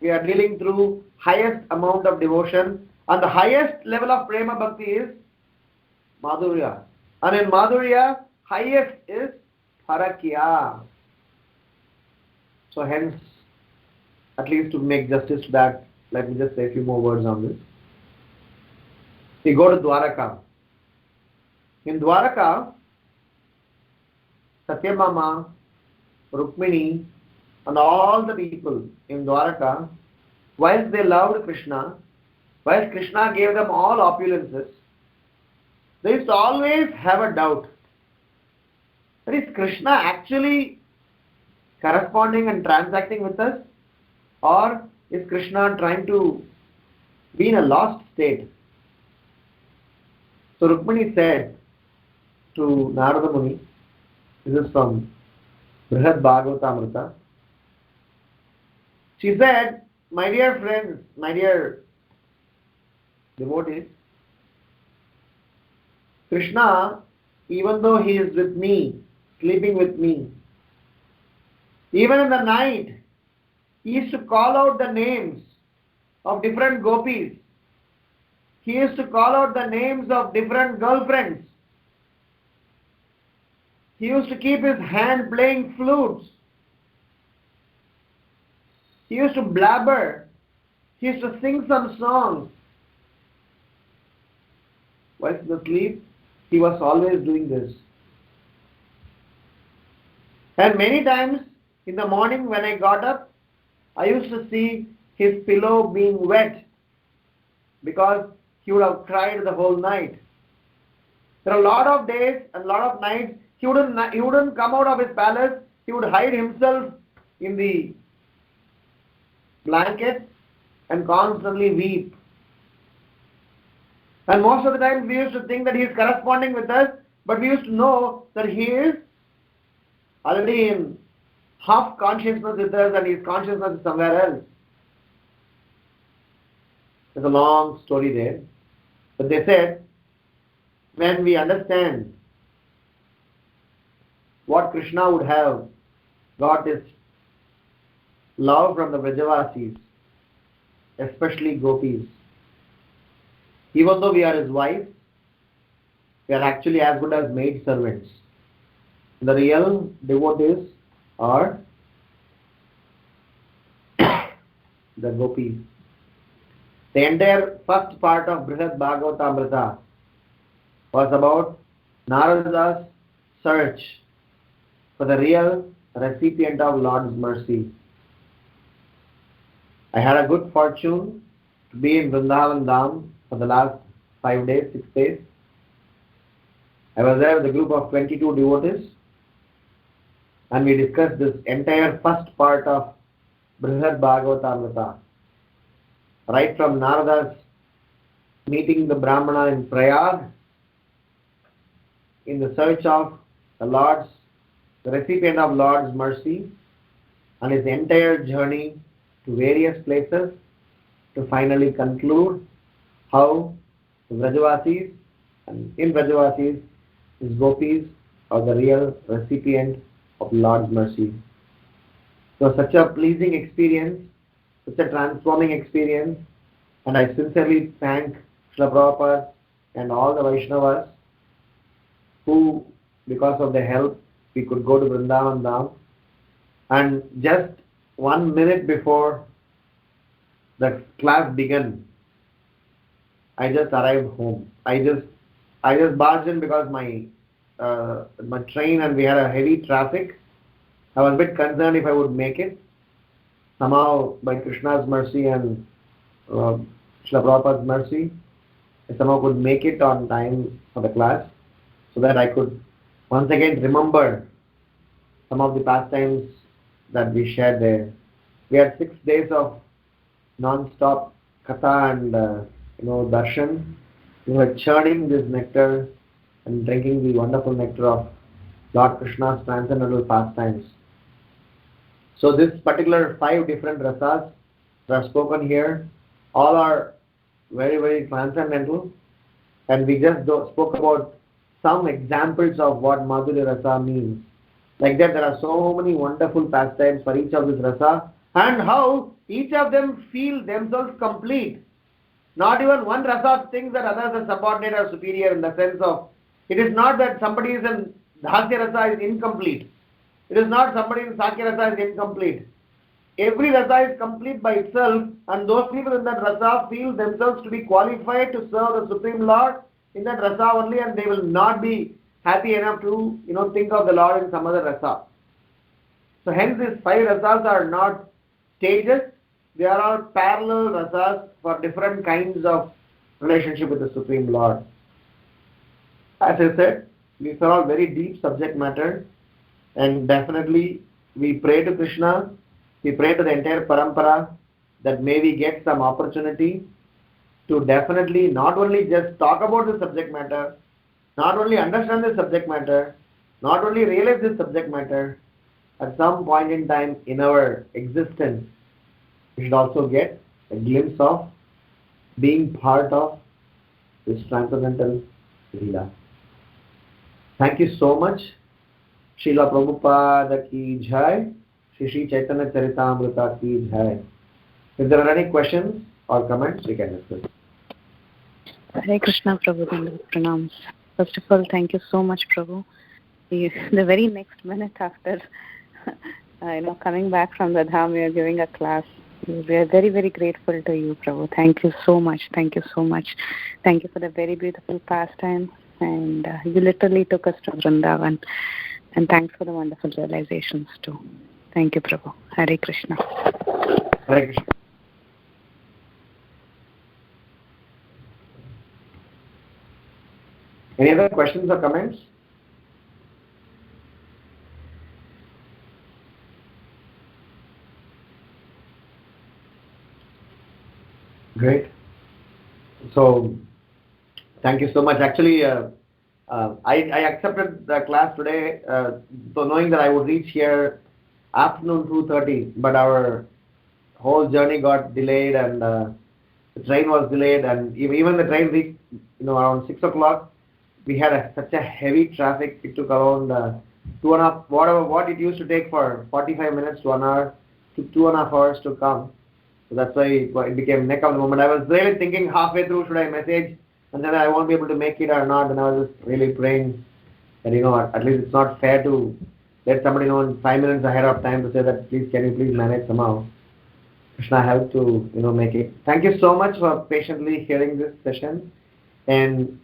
Speaker 1: We are dealing through highest amount of devotion. And the highest level of Prema Bhakti is Madhurya. And in Madhurya, highest is Parakya. So hence, at least to make justice to that, let me just say a few more words on this. We go to Dwaraka. In Dwaraka, Satyabhama, Rukmini, and all the people in Dwaraka, whilst they loved Krishna, whilst Krishna gave them all opulences, they used to always have a doubt. That is, Krishna actually corresponding and transacting with us, or is Krishna trying to be in a lost state? So Rukmini said to Narada Muni, this is from Brihad Bhagavatamrita, she said, my dear friends, my dear devotees, Krishna, even though he is with me, sleeping with me, even in the night, he used to call out the names of different gopis. He used to call out the names of different girlfriends. He used to keep his hand playing flutes. He used to blabber. He used to sing some songs. While asleep, he was always doing this. And many times in the morning when I got up, I used to see his pillow being wet because he would have cried the whole night. There are a lot of days and a lot of nights he wouldn't come out of his palace. He would hide himself in the blanket and constantly weep. And most of the time we used to think that he is corresponding with us, but we used to know that he is already in half consciousness with us and his consciousness is somewhere else. There's a long story there. But they said, when we understand what Krishna would have got his love from the Vrajavasis, especially gopis, even though we are his wife, we are actually as good as maid servants. The real devotees are the gopis. The entire first part of Brihad Bhagavatamrita was about Narada's search for the real recipient of Lord's mercy. I had a good fortune to be in Vrindavan Dham for the last 5 days, 6 days. I was there with a group of 22 devotees and we discussed this entire first part of Brihad Bhagavatamrita. Right from Narada's meeting the Brahmana in Prayag, in the search of the recipient of Lord's mercy, and his entire journey to various places to finally conclude how the Vrajavasis and in Vrajavasis his gopis are the real recipient of Lord's mercy. So such a pleasing experience, such a transforming experience, and I sincerely thank Srila Prabhupada and all the Vaishnavas who, because of their help, we could go to Vrindavan Dham. And just 1 minute before the class began, I just arrived home. I just barged in because my train and we had a heavy traffic. I was a bit concerned if I would make it. Somehow, by Krishna's mercy and Srila Prabhupada's mercy, I somehow could make it on time for the class, so that I could once again remember some of the pastimes that we shared there. We had 6 days of non-stop katha and darshan. We were churning this nectar and drinking the wonderful nectar of Lord Krishna's transcendental pastimes. So this particular 5 different rasas that are spoken here, all are very, very transcendental, and we just spoke about some examples of what Madhurya Rasa means. Like that, there are so many wonderful pastimes for each of these rasa, and how each of them feel themselves complete. Not even one rasa thinks that others are subordinate or superior, in the sense of, it is not that somebody is in Dhasya Rasa is incomplete. It is not somebody in Sakya Rasa is incomplete. Every rasa is complete by itself, and those people in that rasa feel themselves to be qualified to serve the Supreme Lord in that rasa only, and they will not be happy enough to think of the Lord in some other rasa. So hence these 5 rasas are not stages, they are all parallel rasas for different kinds of relationship with the Supreme Lord. As I said, these are all very deep subject matter, and definitely we pray to Krishna, we pray to the entire parampara that may we get some opportunity to definitely not only just talk about the subject matter, not only understand the subject matter, not only realize the subject matter, at some point in time in our existence, we should also get a glimpse of being part of this transcendental Leela. Thank you so much. Srila Prabhupada ki jai. Shri Chaitanya Charitamrita ki jai. If there are any questions or comments, we can discuss.
Speaker 2: Hare Krishna, Prabhu, and pranams. First of all, thank you so much, Prabhu. The very next minute after coming back from the Dham, we are giving a class. We are very, very grateful to you, Prabhu. Thank you so much. Thank you so much. Thank you for the very beautiful pastime. And you literally took us to Vrindavan. And thanks for the wonderful realizations too. Thank you, Prabhu. Hare Krishna.
Speaker 1: Hare Krishna. Any other questions or comments? Great. So, thank you so much. Actually, I accepted the class today, so knowing that I would reach here afternoon 2:30, but our whole journey got delayed and the train was delayed, and even the train reached around 6 o'clock. We had such a heavy traffic. It took around 2.5, what it used to take for 45 minutes to 1 hour, took 2.5 hours to come. So that's why it became neck of the moment. I was really thinking halfway through, should I message and then I won't be able to make it or not, and I was just really praying that at least it's not fair to let somebody know in 5 minutes ahead of time to say that can you please manage somehow. Krishna help to make it. Thank you so much for patiently hearing this session, and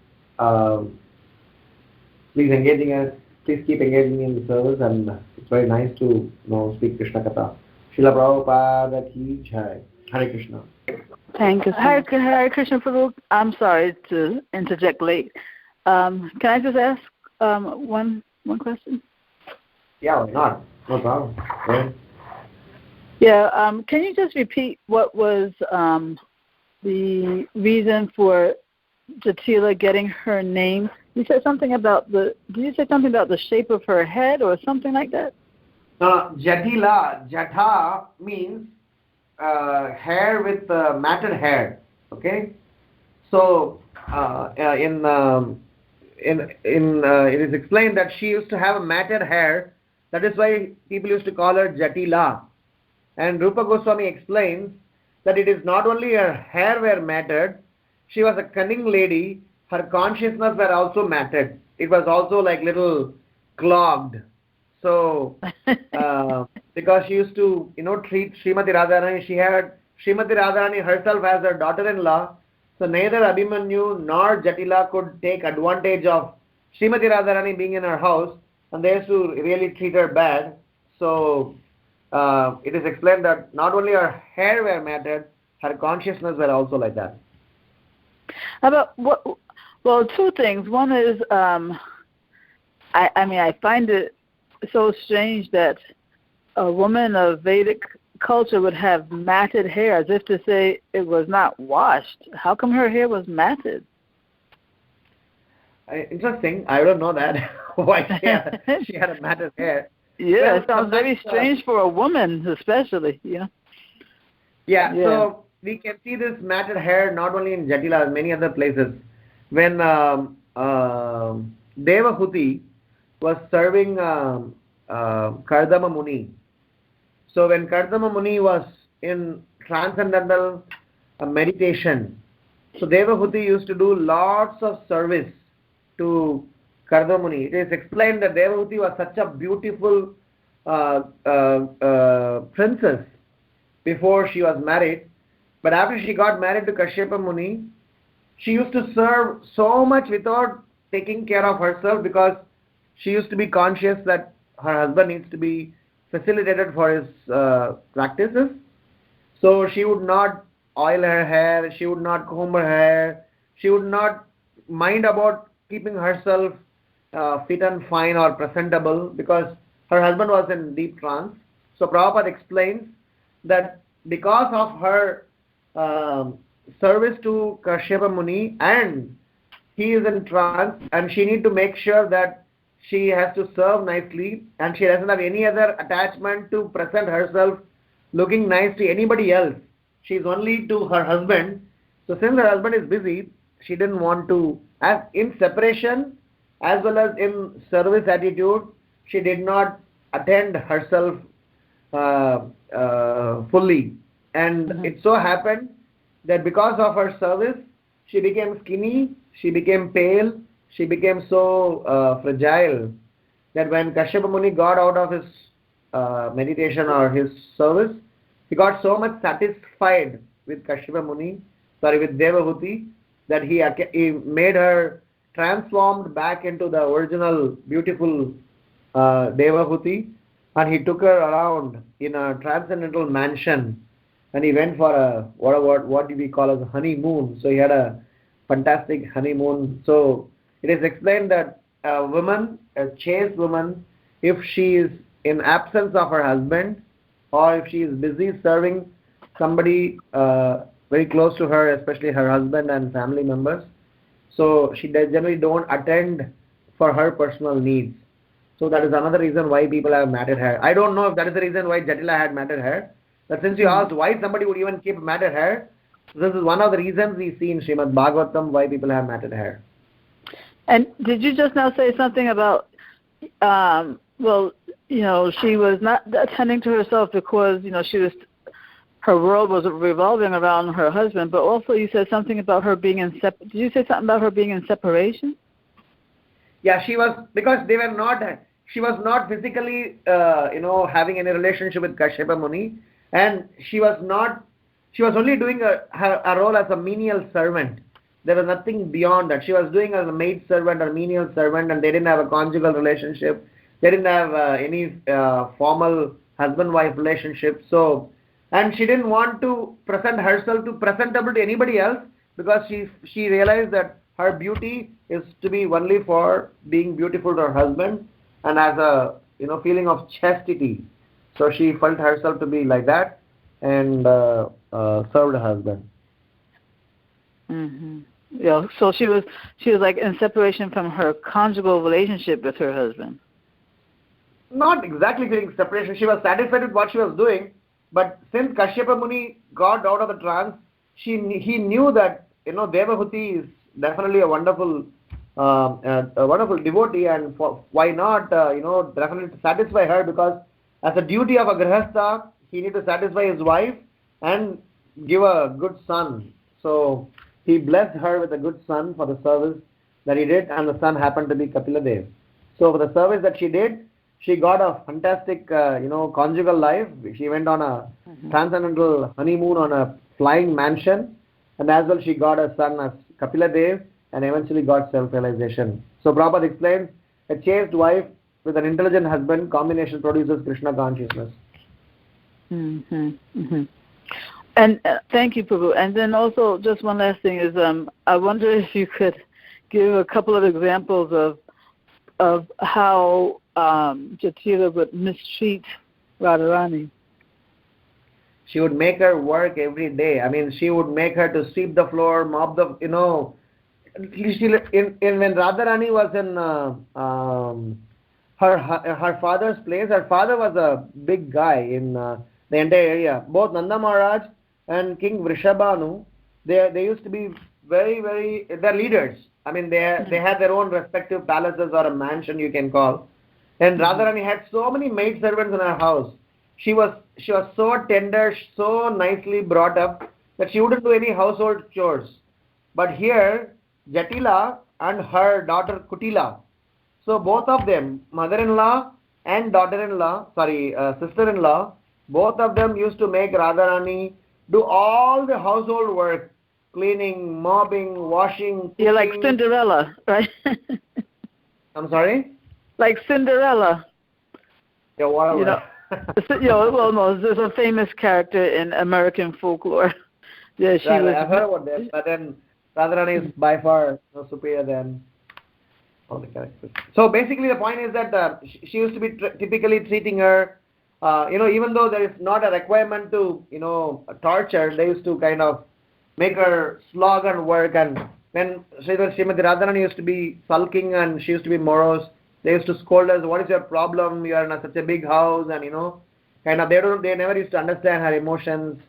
Speaker 1: please keep engaging in the service, and it's very nice to speak Krishna Katha. Srila Prabhupada ki jai. Hare Krishna.
Speaker 2: Thank you so much.
Speaker 3: Hare Krishna, Prabhu. I'm sorry to interject late. Can I just ask one question?
Speaker 1: Yeah, why not? No problem.
Speaker 3: Yeah, can you just repeat what was the reason for Jatila getting her name? You said something about did you say something about the shape of her head or something like that?
Speaker 1: No, Jatila, Jatha means hair with matted hair. Okay, so it is explained that she used to have matted hair. That is why people used to call her Jatila. And Rupa Goswami explains that it is not only her hair were matted, she was a cunning lady, her consciousness were also matted. It was also like little clogged. So, because she used to, treat Srimati Radharani, she had Srimati Radharani herself as her daughter-in-law. So neither Abhimanyu nor Jatila could take advantage of Srimati Radharani being in her house, and they used to really treat her bad. So, it is explained that not only her hair were matted, her consciousness were also like that.
Speaker 3: Well, two things. One is, I find it so strange that a woman of Vedic culture would have matted hair, as if to say it was not washed. How come her hair was matted?
Speaker 1: Interesting. I don't know that. Why she had a matted hair.
Speaker 3: Yeah, it sounds very strange for a woman, especially,
Speaker 1: Yeah, so we can see this matted hair not only in Jatila, many other places. When Devahuti was serving Kardama Muni. So when Kardama Muni was in transcendental meditation, so Devahuti used to do lots of service to Kardama Muni. It is explained that Devahuti was such a beautiful princess before she was married, but after she got married to Kashyapa Muni, she used to serve so much without taking care of herself, because she used to be conscious that her husband needs to be facilitated for his practices. So she would not oil her hair, she would not comb her hair, she would not mind about keeping herself fit and fine or presentable, because her husband was in deep trance. So Prabhupada explains that because of her service to Kashyapa Muni, and he is in trance, and she need to make sure that she has to serve nicely, and she doesn't have any other attachment to present herself looking nice to anybody else. She's only to her husband. So since her husband is busy, she didn't want to, as in separation as well as in service attitude, she did not attend herself fully. And it so happened that because of her service, she became skinny, she became pale, she became so fragile that when Kashyapa Muni got out of his meditation or his service, he got so much satisfied with with Devahuti, that he made her transformed back into the original beautiful Devahuti, and he took her around in a transcendental mansion, and he went for a what do we call as a honeymoon. So he had a fantastic honeymoon. So it is explained that a woman, a chaste woman, if she is in absence of her husband, or if she is busy serving somebody very close to her, especially her husband and family members, so she generally don't attend for her personal needs. So that is another reason why people have matted hair. I don't know if that is the reason why Jatila had matted hair, but since you asked why somebody would even keep matted hair, this is one of the reasons we see in Srimad Bhagavatam why people have matted hair.
Speaker 3: And did you just now say something about, she was not attending to herself because, her world was revolving around her husband, but also you said something about her being did you say something about her being in separation?
Speaker 1: Yeah, she was, because she was not physically, having any relationship with Kashyapa Muni, and she was only doing a role as a menial servant. There was nothing beyond that. She was doing as a maid servant or menial servant, and they didn't have a conjugal relationship. They didn't have any formal husband-wife relationship. So, and she didn't want to present herself to presentable to anybody else, because she realized that her beauty is to be only for being beautiful to her husband and as a feeling of chastity. So she felt herself to be like that and served her husband.
Speaker 3: Mm-hmm. Yeah. So she was like in separation from her conjugal relationship with her husband.
Speaker 1: Not exactly feeling separation. She was satisfied with what she was doing, but since Kashyapa Muni got out of the trance, he knew that Devahuti is definitely a wonderful devotee, and why not definitely satisfy her, because as a duty of a grihastha, he need to satisfy his wife and give a good son. So he blessed her with a good son for the service that he did, and the son happened to be Kapila Dev. So for the service that she did, she got a fantastic conjugal life. She went on a transcendental honeymoon on a flying mansion, and as well she got a son as Kapila Dev, and eventually got self-realization. So Prabhupada explains, a chaste wife with an intelligent husband, combination produces Krishna consciousness.
Speaker 3: Mm-hmm. Mm-hmm. And thank you, Prabhu. And then also, just one last thing is, I wonder if you could give a couple of examples of how Jatila would mistreat Radharani.
Speaker 1: She would make her work every day. I mean, she would make her to sweep the floor, mop the, when Radharani was in her father's place, her father was a big guy in the entire area. Both Nanda Maharaj and King Vrishabhanu, they used to be very, very, they're leaders. I mean, they had their own respective palaces, or a mansion you can call. And Radharani had so many maid servants in her house. She was so tender, so nicely brought up, that she wouldn't do any household chores. But here, Jatila and her daughter Kutila, so both of them, mother-in-law and sister-in-law, both of them used to make Radharani do all the household work, cleaning, mopping, washing, cooking.
Speaker 3: You're like Cinderella, right?
Speaker 1: I'm sorry?
Speaker 3: Like Cinderella.
Speaker 1: Yeah, whatever.
Speaker 3: No, there's a famous character in American folklore. Yeah, she was.
Speaker 1: I've heard about this, but then Radharani is by far superior than all the characters. So basically, the point is that she used to be typically treating her even though there is not a requirement to, torture, they used to kind of make her slog and work. And when Srimati Radharani used to be sulking and she used to be morose, they used to scold us, what is your problem? You are in such a big house, and they never used to understand her emotions.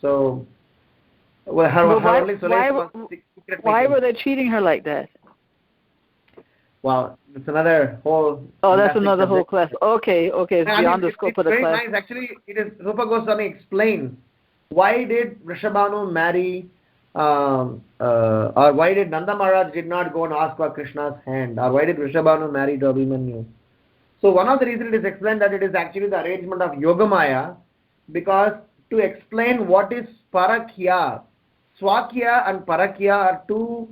Speaker 1: So
Speaker 3: why were they treating her like that?
Speaker 1: Wow, it's another whole.
Speaker 3: Oh, that's another whole class. Okay, it's beyond the scope of the class.
Speaker 1: Very nice. Actually, it is Rupa Goswami explains why did Vrishabhanu marry, or why did Nanda Maharaj did not go and ask for Krishna's hand, or why did Vrishabhanu marry to Abhimanyu? So one of the reasons it is explained that it is actually the arrangement of Yogamaya, because to explain what is Parakya, Swakya and Parakya are two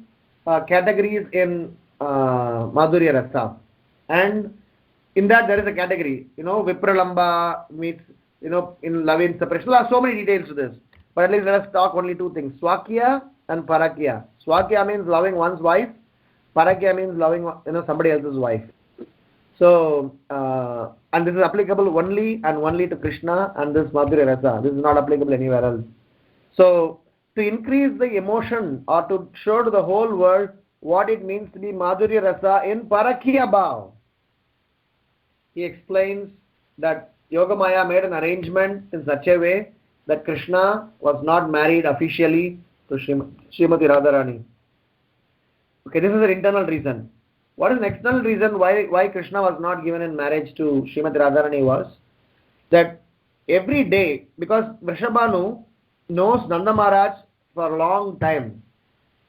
Speaker 1: categories in Madhurya Rasa, and in that there is a category, Vipralamba meets, in love in separation. There are so many details to this, but at least let us talk only two things: Swakya and Parakya. Swakya means loving one's wife. Parakya means loving somebody else's wife. So and this is applicable only to Krishna and this Madhurya Rasa. This is not applicable anywhere else. So to increase the emotion or to show to the whole world what it means to be Madhurya Rasa in Parakya Bhav, he explains that Yogamaya made an arrangement in such a way that Krishna was not married officially to Srimati Radharani. Okay, this is an internal reason. What is an external reason why Krishna was not given in marriage to Srimati Radharani was that every day, because Vrishabhanu knows Nanda Maharaj for a long time,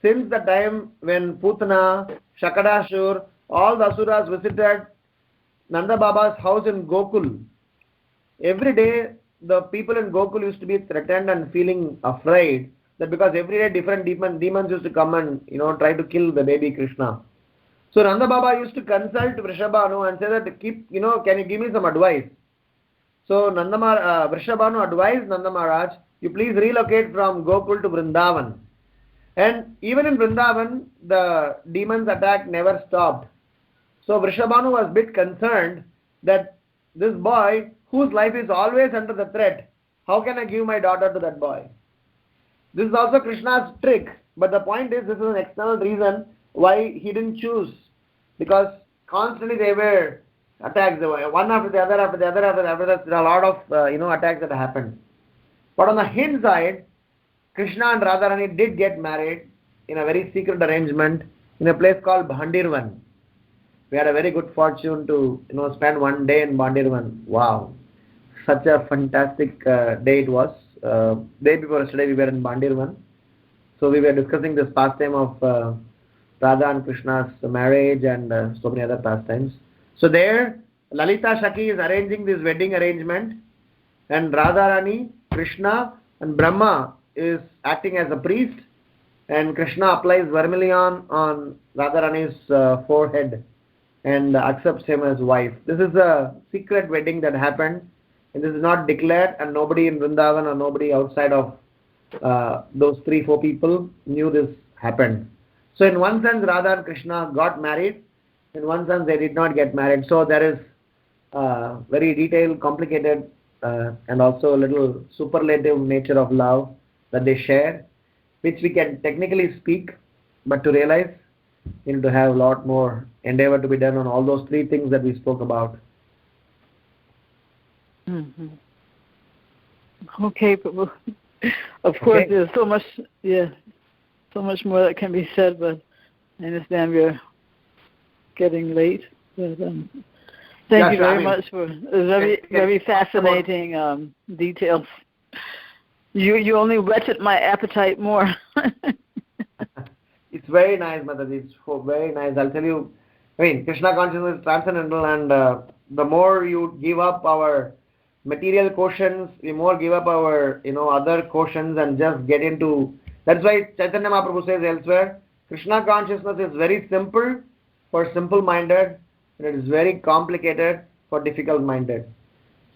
Speaker 1: since the time when Putana, Shakadashur, all the Asuras visited Nanda Baba's house in Gokul, every day the people in Gokul used to be threatened and feeling afraid that because every day different demons used to come and try to kill the baby Krishna. So Nanda Baba used to consult Vrishabhanu and say that can you give me some advice? So Vrishabhanu advised Nanda Maharaj, you please relocate from Gokul to Vrindavan. And even in Vrindavan, the demons' attack never stopped. So Vrishabhanu was a bit concerned that this boy, whose life is always under the threat, how can I give my daughter to that boy? This is also Krishna's trick, but the point is this is an external reason why he didn't choose, because constantly they were attacks, one after the other, after that, there are a lot of attacks that happened. But on the hind side, Krishna and Radharani did get married in a very secret arrangement in a place called Bhandirvan. We had a very good fortune to spend one day in Bhandirvan. Wow, such a fantastic day it was. Day before yesterday we were in Bhandirvan. So we were discussing this pastime of Radha and Krishna's marriage and so many other pastimes. So there Lalita Shaki is arranging this wedding arrangement, and Radharani, Krishna and Brahma is acting as a priest, and Krishna applies vermilion on Radharani's forehead and accepts him as wife. This is a secret wedding that happened, and this is not declared, and nobody in Vrindavan or nobody outside of those 3-4 people knew this happened. So in one sense Radha and Krishna got married, in one sense they did not get married. So there is very detailed, complicated and also a little superlative nature of love that they share, which we can technically speak, but to realize you need to have a lot more endeavor to be done on all those 3 things that we spoke about.
Speaker 3: Mm-hmm. Okay, Prabhu. Of course, there's so much, so much more that can be said, but I understand we're getting late. But thank you very much for very fascinating details. You only whetted my appetite more.
Speaker 1: It's very nice, Mataji. It's very nice. I'll tell you, Krishna consciousness is transcendental, and the more you give up our material quotients, the more give up our other quotients and just get into. That's why Chaitanya Mahaprabhu says elsewhere, Krishna consciousness is very simple for simple-minded, and it is very complicated for difficult-minded.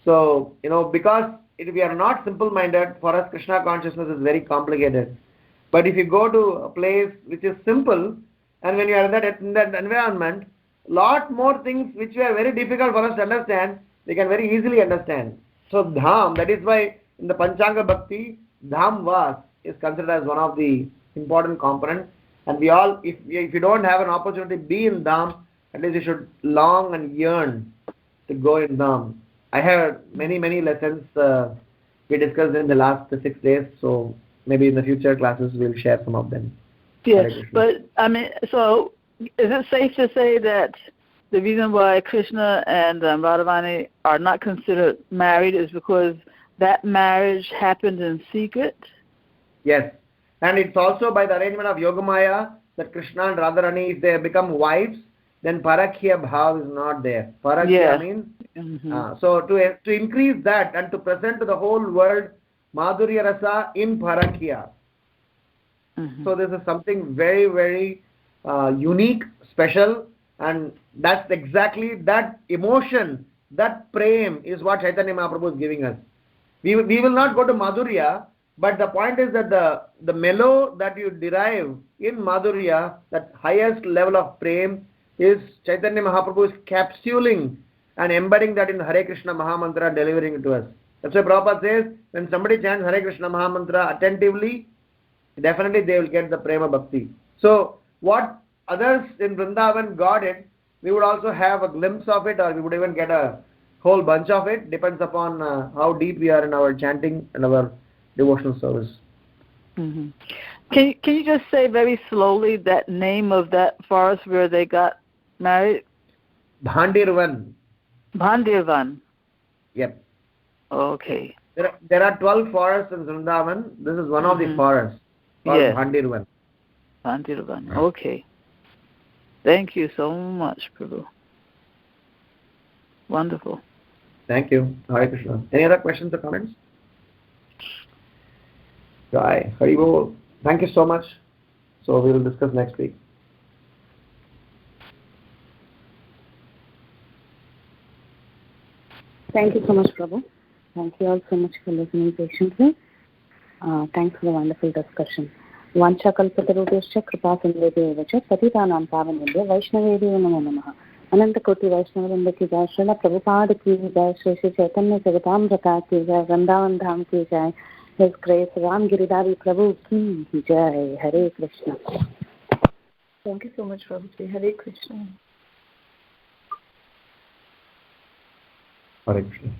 Speaker 1: So because if we are not simple-minded, for us Krishna consciousness is very complicated. But if you go to a place which is simple, and when you are in that environment, lot more things which were very difficult for us to understand, we can very easily understand. So dham, that is why in the Panchanga Bhakti, dham vas is considered as one of the important components. And we all, if you don't have an opportunity to be in dham, at least you should long and yearn to go in dham. I have many lessons we discussed in the last 6 days, so maybe in the future classes we'll share some of them.
Speaker 3: Yes, but I mean, so is it safe to say that the reason why Krishna and Radharani are not considered married is because that marriage happened in secret?
Speaker 1: Yes, and it's also by the arrangement of Yogamaya that Krishna and Radharani, if they become wives, then Parakya Bhav is not there. Parakya means, so to increase that and to present to the whole world Madhurya Rasa in Parakya. So this is something very unique, special, and that's exactly that emotion, that prem is what Chaitanya Mahaprabhu is giving us. We will not go to Madhurya, but the point is that the mellow that you derive in Madhurya, that highest level of prem, is Chaitanya Mahaprabhu is capsuling and embedding that in Hare Krishna Mahamantra, delivering it to us. That's why Prabhupada says, when somebody chants Hare Krishna Mahamantra attentively, definitely they will get the Prema Bhakti. So what others in Vrindavan got it, we would also have a glimpse of it, or we would even get a whole bunch of it. Depends upon how deep we are in our chanting and our devotional service.
Speaker 3: Can you just say very slowly that name of that forest where they got married?
Speaker 1: Bhandirvan.
Speaker 3: Bhandirvan.
Speaker 1: Yep.
Speaker 3: Okay.
Speaker 1: There are 12 forests in Vrindavan. This is one of the forests called Bhandirvan.
Speaker 3: Bhandirvan. Okay. Thank you so much, Prabhu. Wonderful.
Speaker 1: Thank you. Hare Krishna. Any other questions or comments? Jai. Hari Bol. Thank you so much. So we will discuss next week.
Speaker 2: Thank you so much, Prabhu. Thank you all so much for listening patiently. Thanks for the wonderful discussion. Vancha kalpatarubhyascha kripa sindhubhyeva cha patitanam pavanebhyo vaishnavebhyo namo namaha. Ananta Koti Vaishnavavrinda ki jai, Srila Prabhupada ki jai, Shri Shri Chaitanya Charitamrita ki jai, Vrindavan Dham ki jai, His Grace Ram Giridhari Prabhu ki jai. Hare Krishna.
Speaker 3: Thank you so much, Prabhuji. Hare Krishna.
Speaker 1: Hare Krishna.